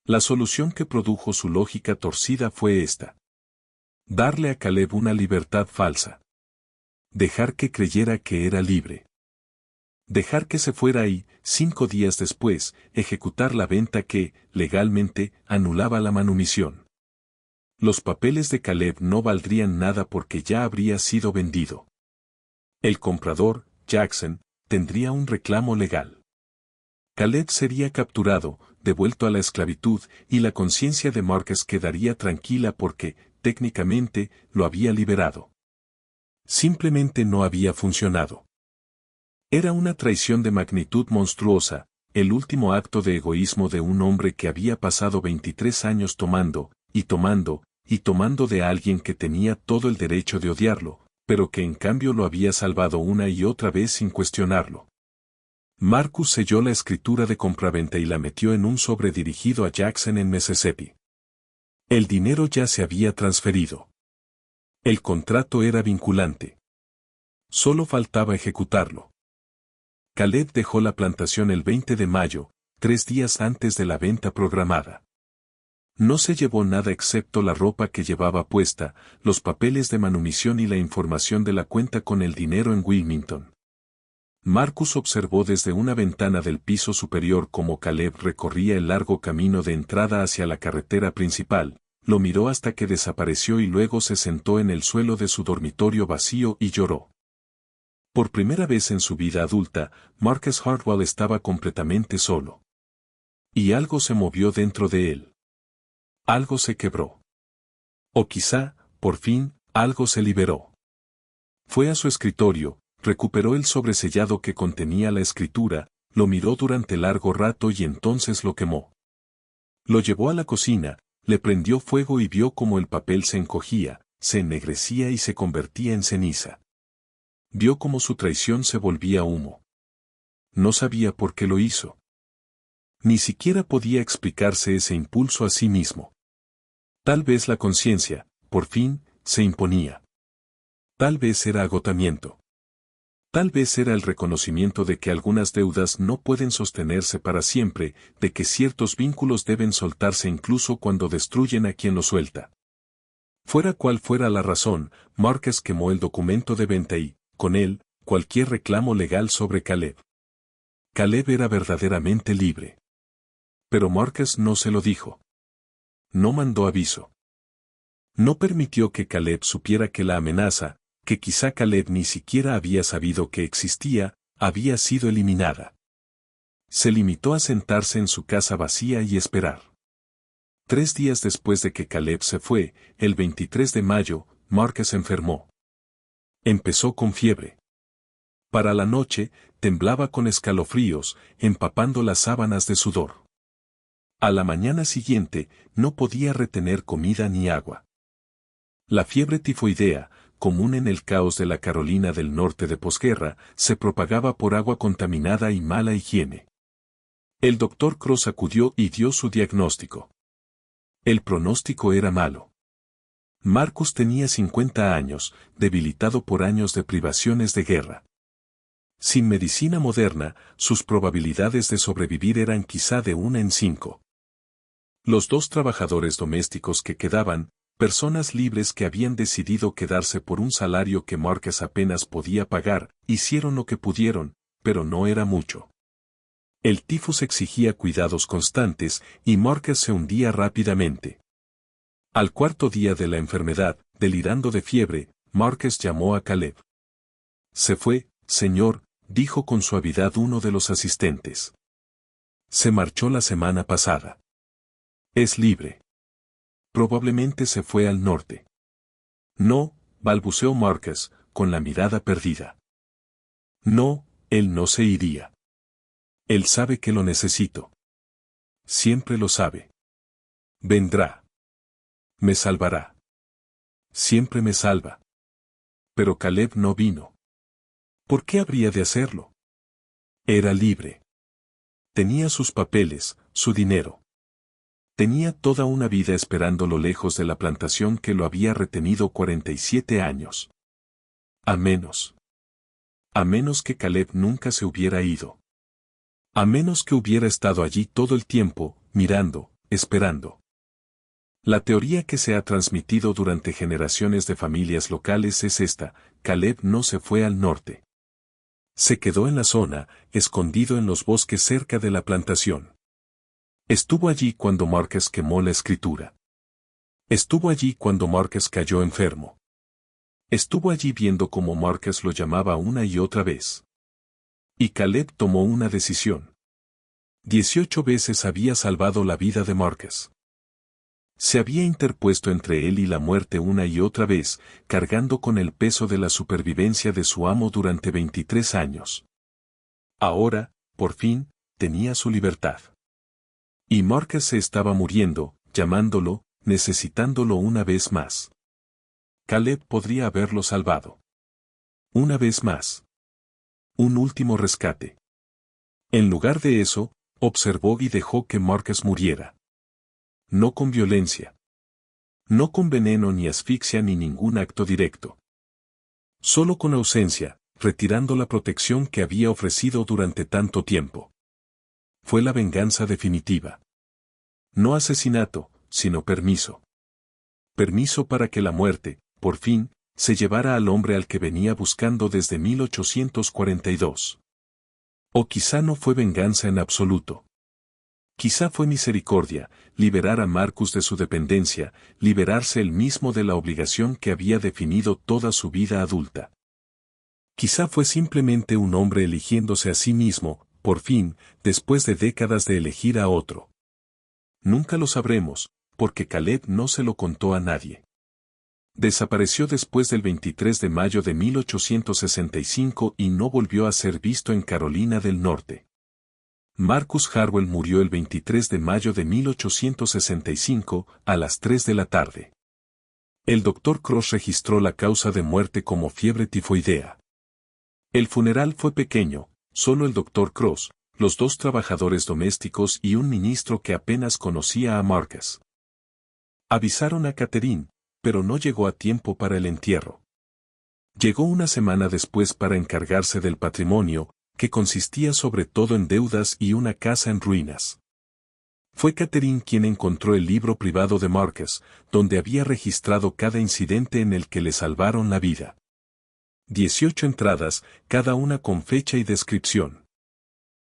La solución que produjo su lógica torcida fue esta. Darle a Caleb una libertad falsa. Dejar que creyera que era libre. Dejar que se fuera y, 5 días después, ejecutar la venta que, legalmente, anulaba la manumisión. Los papeles de Caleb no valdrían nada porque ya habría sido vendido. El comprador, Jackson, tendría un reclamo legal. Caleb sería capturado, devuelto a la esclavitud, y la conciencia de Marcus quedaría tranquila porque, técnicamente, lo había liberado. Simplemente no había funcionado. Era una traición de magnitud monstruosa, el último acto de egoísmo de un hombre que había pasado 23 años tomando, y tomando, y tomando de alguien que tenía todo el derecho de odiarlo, pero que en cambio lo había salvado una y otra vez sin cuestionarlo. Marcus selló la escritura de compraventa y la metió en un sobre dirigido a Jackson en Mississippi. El dinero ya se había transferido. El contrato era vinculante. Solo faltaba ejecutarlo. Caleb dejó la plantación el 20 de mayo, 3 días antes de la venta programada. No se llevó nada excepto la ropa que llevaba puesta, los papeles de manumisión y la información de la cuenta con el dinero en Wilmington. Marcus observó desde una ventana del piso superior cómo Caleb recorría el largo camino de entrada hacia la carretera principal, lo miró hasta que desapareció y luego se sentó en el suelo de su dormitorio vacío y lloró. Por primera vez en su vida adulta, Marcus Hartwell estaba completamente solo. Y algo se movió dentro de él. Algo se quebró. O quizá, por fin, algo se liberó. Fue a su escritorio, recuperó el sobresellado que contenía la escritura, lo miró durante largo rato y entonces lo quemó. Lo llevó a la cocina, le prendió fuego y vio cómo el papel se encogía, se ennegrecía y se convertía en ceniza. Vio cómo su traición se volvía humo. No sabía por qué lo hizo. Ni siquiera podía explicarse ese impulso a sí mismo. Tal vez la conciencia, por fin, se imponía. Tal vez era agotamiento. Tal vez era el reconocimiento de que algunas deudas no pueden sostenerse para siempre, de que ciertos vínculos deben soltarse incluso cuando destruyen a quien los suelta. Fuera cual fuera la razón, Marcus quemó el documento de venta y, con él, cualquier reclamo legal sobre Caleb. Caleb era verdaderamente libre. Pero Marcus no se lo dijo. No mandó aviso. No permitió que Caleb supiera que la amenaza, que quizá Caleb ni siquiera había sabido que existía, había sido eliminada. Se limitó a sentarse en su casa vacía y esperar. 3 días después de que Caleb se fue, el 23 de mayo, Marcus enfermó. Empezó con fiebre. Para la noche, temblaba con escalofríos, empapando las sábanas de sudor. A la mañana siguiente, no podía retener comida ni agua. La fiebre tifoidea, común en el caos de la Carolina del Norte de posguerra, se propagaba por agua contaminada y mala higiene. El doctor Cross acudió y dio su diagnóstico. El pronóstico era malo. Marcus tenía 50 años, debilitado por años de privaciones de guerra. Sin medicina moderna, sus probabilidades de sobrevivir eran quizá de 1 en 5. Los dos trabajadores domésticos que quedaban, personas libres que habían decidido quedarse por un salario que Marcus apenas podía pagar, hicieron lo que pudieron, pero no era mucho. El tifus exigía cuidados constantes y Marcus se hundía rápidamente. Al cuarto día de la enfermedad, delirando de fiebre, Marcus llamó a Caleb. Se fue, señor, dijo con suavidad uno de los asistentes. Se marchó la semana pasada. Es libre. Probablemente se fue al norte. No, balbuceó Marcus, con la mirada perdida. No, él no se iría. Él sabe que lo necesito. Siempre lo sabe. Vendrá. Me salvará. Siempre me salva. Pero Caleb no vino. ¿Por qué habría de hacerlo? Era libre. Tenía sus papeles, su dinero. Tenía toda una vida esperándolo lejos de la plantación que lo había retenido 47 años. A menos que Caleb nunca se hubiera ido. A menos que hubiera estado allí todo el tiempo, mirando, esperando. La teoría que se ha transmitido durante generaciones de familias locales es esta: Caleb no se fue al norte. Se quedó en la zona, escondido en los bosques cerca de la plantación. Estuvo allí cuando Marcus quemó la escritura. Estuvo allí cuando Marcus cayó enfermo. Estuvo allí viendo cómo Marcus lo llamaba una y otra vez. Y Caleb tomó una decisión. 18 veces había salvado la vida de Marcus. Se había interpuesto entre él y la muerte una y otra vez, cargando con el peso de la supervivencia de su amo durante 23 años. Ahora, por fin, tenía su libertad. Y Marcus se estaba muriendo, llamándolo, necesitándolo una vez más. Caleb podría haberlo salvado. Una vez más. Un último rescate. En lugar de eso, observó y dejó que Marcus muriera. No con violencia. No con veneno ni asfixia ni ningún acto directo. Solo con ausencia, retirando la protección que había ofrecido durante tanto tiempo. Fue la venganza definitiva. No asesinato, sino permiso. Permiso para que la muerte, por fin, se llevara al hombre al que venía buscando desde 1842. O quizá no fue venganza en absoluto. Quizá fue misericordia, liberar a Marcus de su dependencia, liberarse él mismo de la obligación que había definido toda su vida adulta. Quizá fue simplemente un hombre eligiéndose a sí mismo, por fin, después de décadas de elegir a otro. Nunca lo sabremos, porque Caleb no se lo contó a nadie. Desapareció después del 23 de mayo de 1865 y no volvió a ser visto en Carolina del Norte. Marcus Harwell murió el 23 de mayo de 1865, a las 3 de la tarde. El Dr. Cross registró la causa de muerte como fiebre tifoidea. El funeral fue pequeño, solo el Dr. Cross, los dos trabajadores domésticos y un ministro que apenas conocía a Marcus. Avisaron a Catherine, pero no llegó a tiempo para el entierro. Llegó una semana después para encargarse del patrimonio, que consistía sobre todo en deudas y una casa en ruinas. Fue Catherine quien encontró el libro privado de Marcus, donde había registrado cada incidente en el que le salvaron la vida. 18 entradas, cada una con fecha y descripción.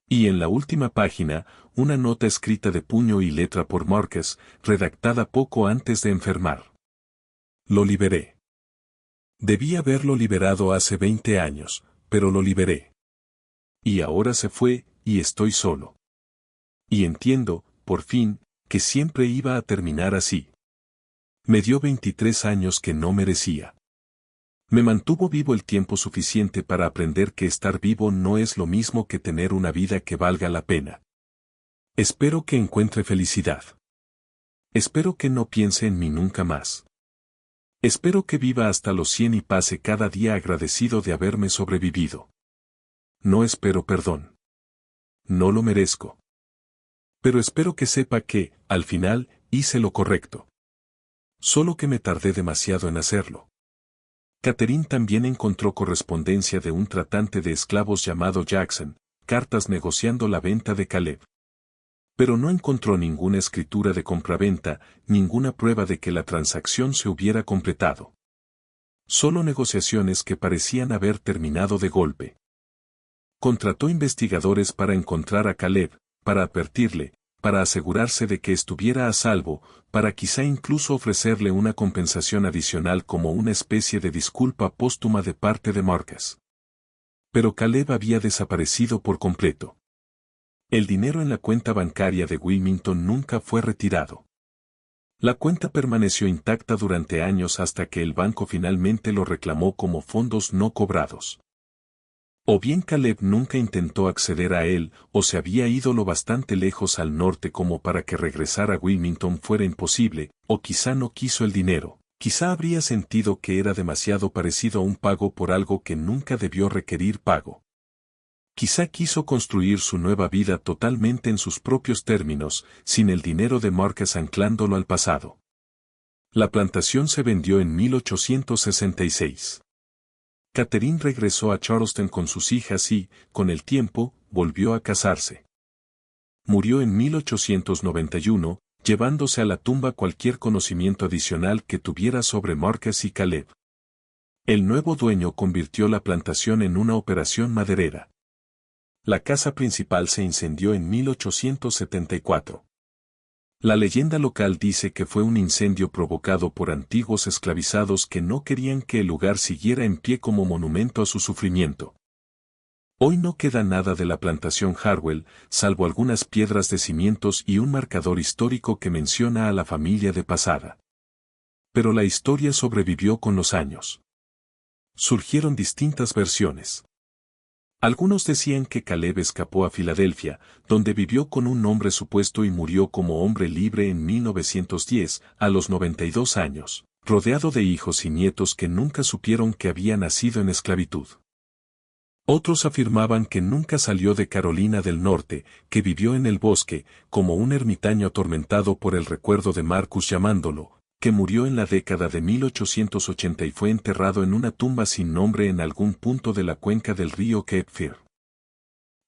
Y en la última página, una nota escrita de puño y letra por Marcus, redactada poco antes de enfermar. Lo liberé. Debí haberlo liberado hace 20 años, pero lo liberé. Y ahora se fue, y estoy solo. Y entiendo, por fin, que siempre iba a terminar así. Me dio 23 años que no merecía. Me mantuvo vivo el tiempo suficiente para aprender que estar vivo no es lo mismo que tener una vida que valga la pena. Espero que encuentre felicidad. Espero que no piense en mí nunca más. Espero que viva hasta los 100 y pase cada día agradecido de haberme sobrevivido. No espero perdón. No lo merezco. Pero espero que sepa que, al final, hice lo correcto. Solo que me tardé demasiado en hacerlo. Catherine también encontró correspondencia de un tratante de esclavos llamado Jackson, cartas negociando la venta de Caleb. Pero no encontró ninguna escritura de compraventa, ninguna prueba de que la transacción se hubiera completado. Solo negociaciones que parecían haber terminado de golpe. Contrató investigadores para encontrar a Caleb, para advertirle, para asegurarse de que estuviera a salvo, para quizá incluso ofrecerle una compensación adicional como una especie de disculpa póstuma de parte de Marcus. Pero Caleb había desaparecido por completo. El dinero en la cuenta bancaria de Wilmington nunca fue retirado. La cuenta permaneció intacta durante años hasta que el banco finalmente lo reclamó como fondos no cobrados. O bien Caleb nunca intentó acceder a él, o se había ido lo bastante lejos al norte como para que regresar a Wilmington fuera imposible, o quizá no quiso el dinero, quizá habría sentido que era demasiado parecido a un pago por algo que nunca debió requerir pago. Quizá quiso construir su nueva vida totalmente en sus propios términos, sin el dinero de Marcus anclándolo al pasado. La plantación se vendió en 1866. Catherine regresó a Charleston con sus hijas y, con el tiempo, volvió a casarse. Murió en 1891, llevándose a la tumba cualquier conocimiento adicional que tuviera sobre Marcus y Caleb. El nuevo dueño convirtió la plantación en una operación maderera. La casa principal se incendió en 1874. La leyenda local dice que fue un incendio provocado por antiguos esclavizados que no querían que el lugar siguiera en pie como monumento a su sufrimiento. Hoy no queda nada de la plantación Harwell, salvo algunas piedras de cimientos y un marcador histórico que menciona a la familia de Pasada. Pero la historia sobrevivió con los años. Surgieron distintas versiones. Algunos decían que Caleb escapó a Filadelfia, donde vivió con un nombre supuesto y murió como hombre libre en 1910, a los 92 años, rodeado de hijos y nietos que nunca supieron que había nacido en esclavitud. Otros afirmaban que nunca salió de Carolina del Norte, que vivió en el bosque, como un ermitaño atormentado por el recuerdo de Marcus llamándolo, que murió en la década de 1880 y fue enterrado en una tumba sin nombre en algún punto de la cuenca del río Cape Fear.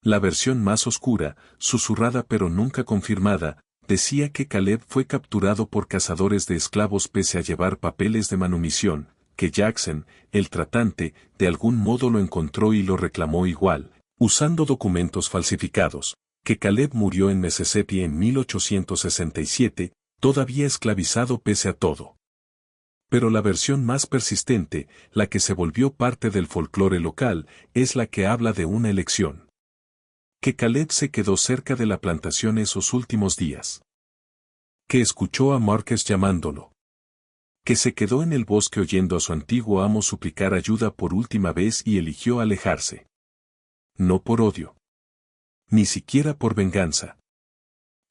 La versión más oscura, susurrada pero nunca confirmada, decía que Caleb fue capturado por cazadores de esclavos pese a llevar papeles de manumisión, que Jackson, el tratante, de algún modo lo encontró y lo reclamó igual, usando documentos falsificados, que Caleb murió en Mississippi en 1867, todavía esclavizado pese a todo. Pero la versión más persistente, la que se volvió parte del folclore local, es la que habla de una elección. Que Caleb se quedó cerca de la plantación esos últimos días. Que escuchó a Marcus llamándolo. Que se quedó en el bosque oyendo a su antiguo amo suplicar ayuda por última vez y eligió alejarse. No por odio. Ni siquiera por venganza.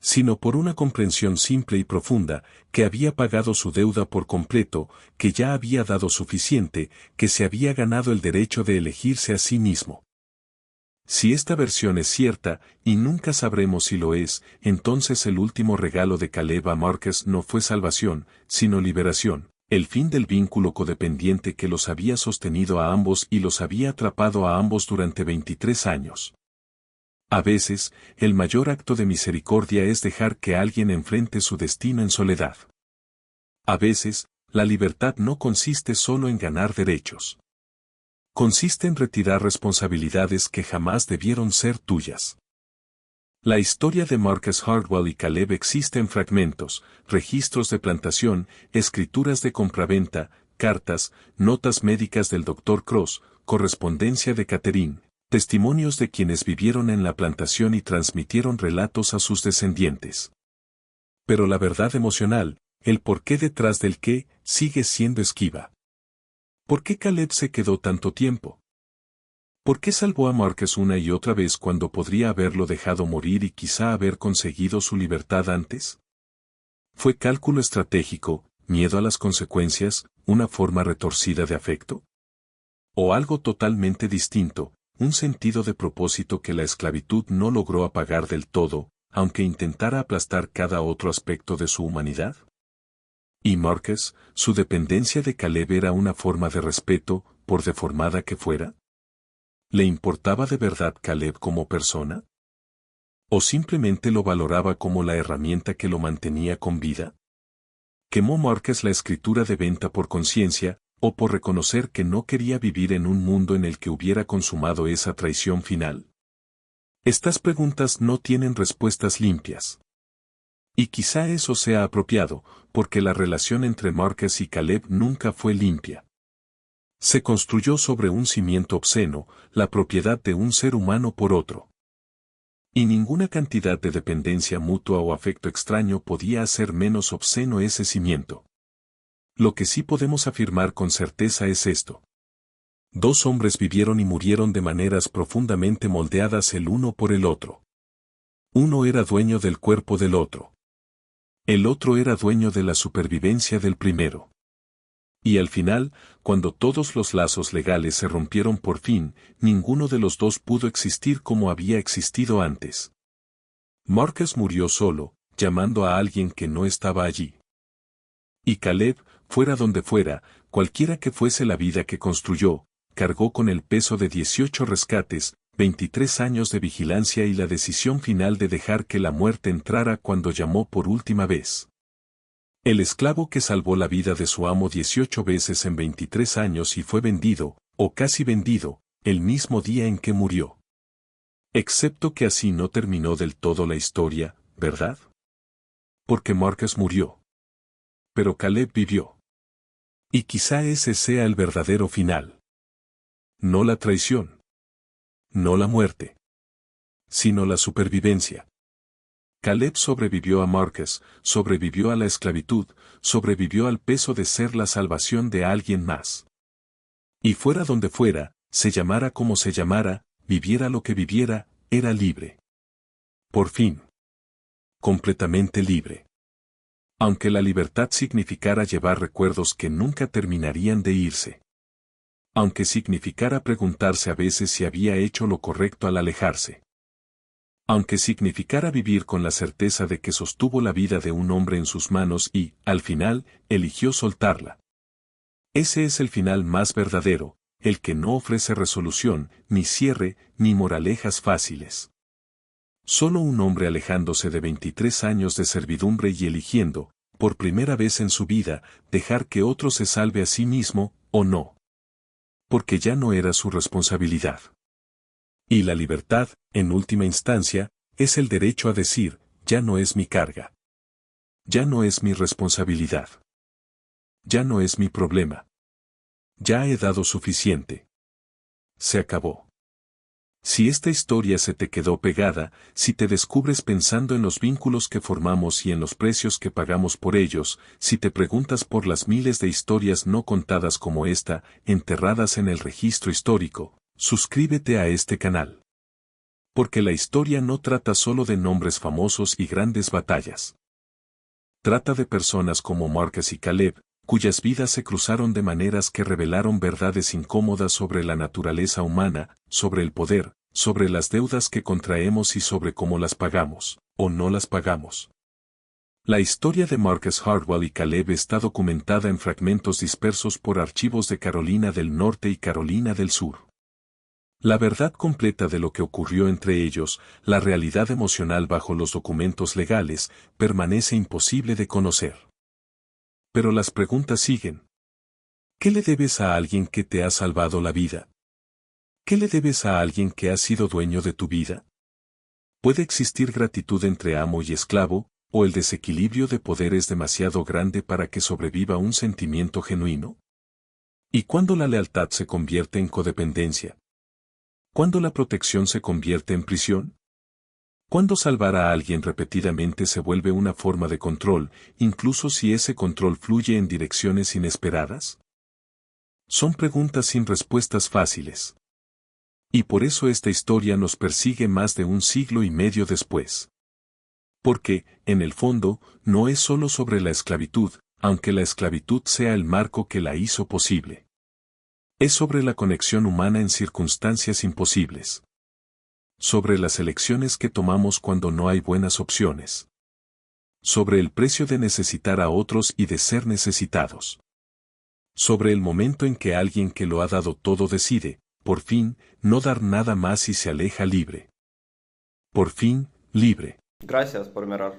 Sino por una comprensión simple y profunda, que había pagado su deuda por completo, que ya había dado suficiente, que se había ganado el derecho de elegirse a sí mismo. Si esta versión es cierta, y nunca sabremos si lo es, entonces el último regalo de Caleb a Marcus no fue salvación, sino liberación, el fin del vínculo codependiente que los había sostenido a ambos y los había atrapado a ambos durante 23 años. A veces, el mayor acto de misericordia es dejar que alguien enfrente su destino en soledad. A veces, la libertad no consiste solo en ganar derechos. Consiste en retirar responsabilidades que jamás debieron ser tuyas. La historia de Marcus Harwell y Caleb existe en fragmentos, registros de plantación, escrituras de compraventa, cartas, notas médicas del Dr. Cross, correspondencia de Catherine, testimonios de quienes vivieron en la plantación y transmitieron relatos a sus descendientes. Pero la verdad emocional, el porqué detrás del qué, sigue siendo esquiva. ¿Por qué Caleb se quedó tanto tiempo? ¿Por qué salvó a Marcus una y otra vez cuando podría haberlo dejado morir y quizá haber conseguido su libertad antes? ¿Fue cálculo estratégico, miedo a las consecuencias, una forma retorcida de afecto? ¿O algo totalmente distinto, un sentido de propósito que la esclavitud no logró apagar del todo, aunque intentara aplastar cada otro aspecto de su humanidad? Y Marcus, su dependencia de Caleb era una forma de respeto, por deformada que fuera. ¿Le importaba de verdad Caleb como persona? ¿O simplemente lo valoraba como la herramienta que lo mantenía con vida? ¿Quemó Marcus la escritura de venta por conciencia, o por reconocer que no quería vivir en un mundo en el que hubiera consumado esa traición final? Estas preguntas no tienen respuestas limpias. Y quizá eso sea apropiado, porque la relación entre Marcus y Caleb nunca fue limpia. Se construyó sobre un cimiento obsceno, la propiedad de un ser humano por otro. Y ninguna cantidad de dependencia mutua o afecto extraño podía hacer menos obsceno ese cimiento. Lo que sí podemos afirmar con certeza es esto. Dos hombres vivieron y murieron de maneras profundamente moldeadas el uno por el otro. Uno era dueño del cuerpo del otro. El otro era dueño de la supervivencia del primero. Y al final, cuando todos los lazos legales se rompieron por fin, ninguno de los dos pudo existir como había existido antes. Marcus murió solo, llamando a alguien que no estaba allí. Y Caleb, fuera donde fuera, cualquiera que fuese la vida que construyó, cargó con el peso de 18 rescates, 23 años de vigilancia y la decisión final de dejar que la muerte entrara cuando llamó por última vez. El esclavo que salvó la vida de su amo 18 veces en 23 años y fue vendido, o casi vendido, el mismo día en que murió. Excepto que así no terminó del todo la historia, ¿verdad? Porque Marcus murió. Pero Caleb vivió. Y quizá ese sea el verdadero final. No la traición. No la muerte. Sino la supervivencia. Caleb sobrevivió a Marcus, sobrevivió a la esclavitud, sobrevivió al peso de ser la salvación de alguien más. Y fuera donde fuera, se llamara como se llamara, viviera lo que viviera, era libre. Por fin. Completamente libre. Aunque la libertad significara llevar recuerdos que nunca terminarían de irse. Aunque significara preguntarse a veces si había hecho lo correcto al alejarse. Aunque significara vivir con la certeza de que sostuvo la vida de un hombre en sus manos y, al final, eligió soltarla. Ese es el final más verdadero, el que no ofrece resolución, ni cierre, ni moralejas fáciles. Solo un hombre alejándose de 23 años de servidumbre y eligiendo, por primera vez en su vida, dejar que otro se salve a sí mismo, o no. Porque ya no era su responsabilidad. Y la libertad, en última instancia, es el derecho a decir, ya no es mi carga. Ya no es mi responsabilidad. Ya no es mi problema. Ya he dado suficiente. Se acabó. Si esta historia se te quedó pegada, si te descubres pensando en los vínculos que formamos y en los precios que pagamos por ellos, si te preguntas por las miles de historias no contadas como esta, enterradas en el registro histórico, suscríbete a este canal. Porque la historia no trata solo de nombres famosos y grandes batallas. Trata de personas como Marcus y Caleb, cuyas vidas se cruzaron de maneras que revelaron verdades incómodas sobre la naturaleza humana, sobre el poder, sobre las deudas que contraemos y sobre cómo las pagamos, o no las pagamos. La historia de Marcus Hartwell y Caleb está documentada en fragmentos dispersos por archivos de Carolina del Norte y Carolina del Sur. La verdad completa de lo que ocurrió entre ellos, la realidad emocional bajo los documentos legales, permanece imposible de conocer. Pero las preguntas siguen. ¿Qué le debes a alguien que te ha salvado la vida? ¿Qué le debes a alguien que ha sido dueño de tu vida? ¿Puede existir gratitud entre amo y esclavo, o el desequilibrio de poder es demasiado grande para que sobreviva un sentimiento genuino? ¿Y cuándo la lealtad se convierte en codependencia? ¿Cuándo la protección se convierte en prisión? ¿Cuándo salvar a alguien repetidamente se vuelve una forma de control, incluso si ese control fluye en direcciones inesperadas? Son preguntas sin respuestas fáciles. Y por eso esta historia nos persigue más de un siglo y medio después. Porque, en el fondo, no es solo sobre la esclavitud, aunque la esclavitud sea el marco que la hizo posible. Es sobre la conexión humana en circunstancias imposibles. Sobre las elecciones que tomamos cuando no hay buenas opciones. Sobre el precio de necesitar a otros y de ser necesitados. Sobre el momento en que alguien que lo ha dado todo decide, por fin, no dar nada más y se aleja libre. Por fin, libre. Gracias por mirar.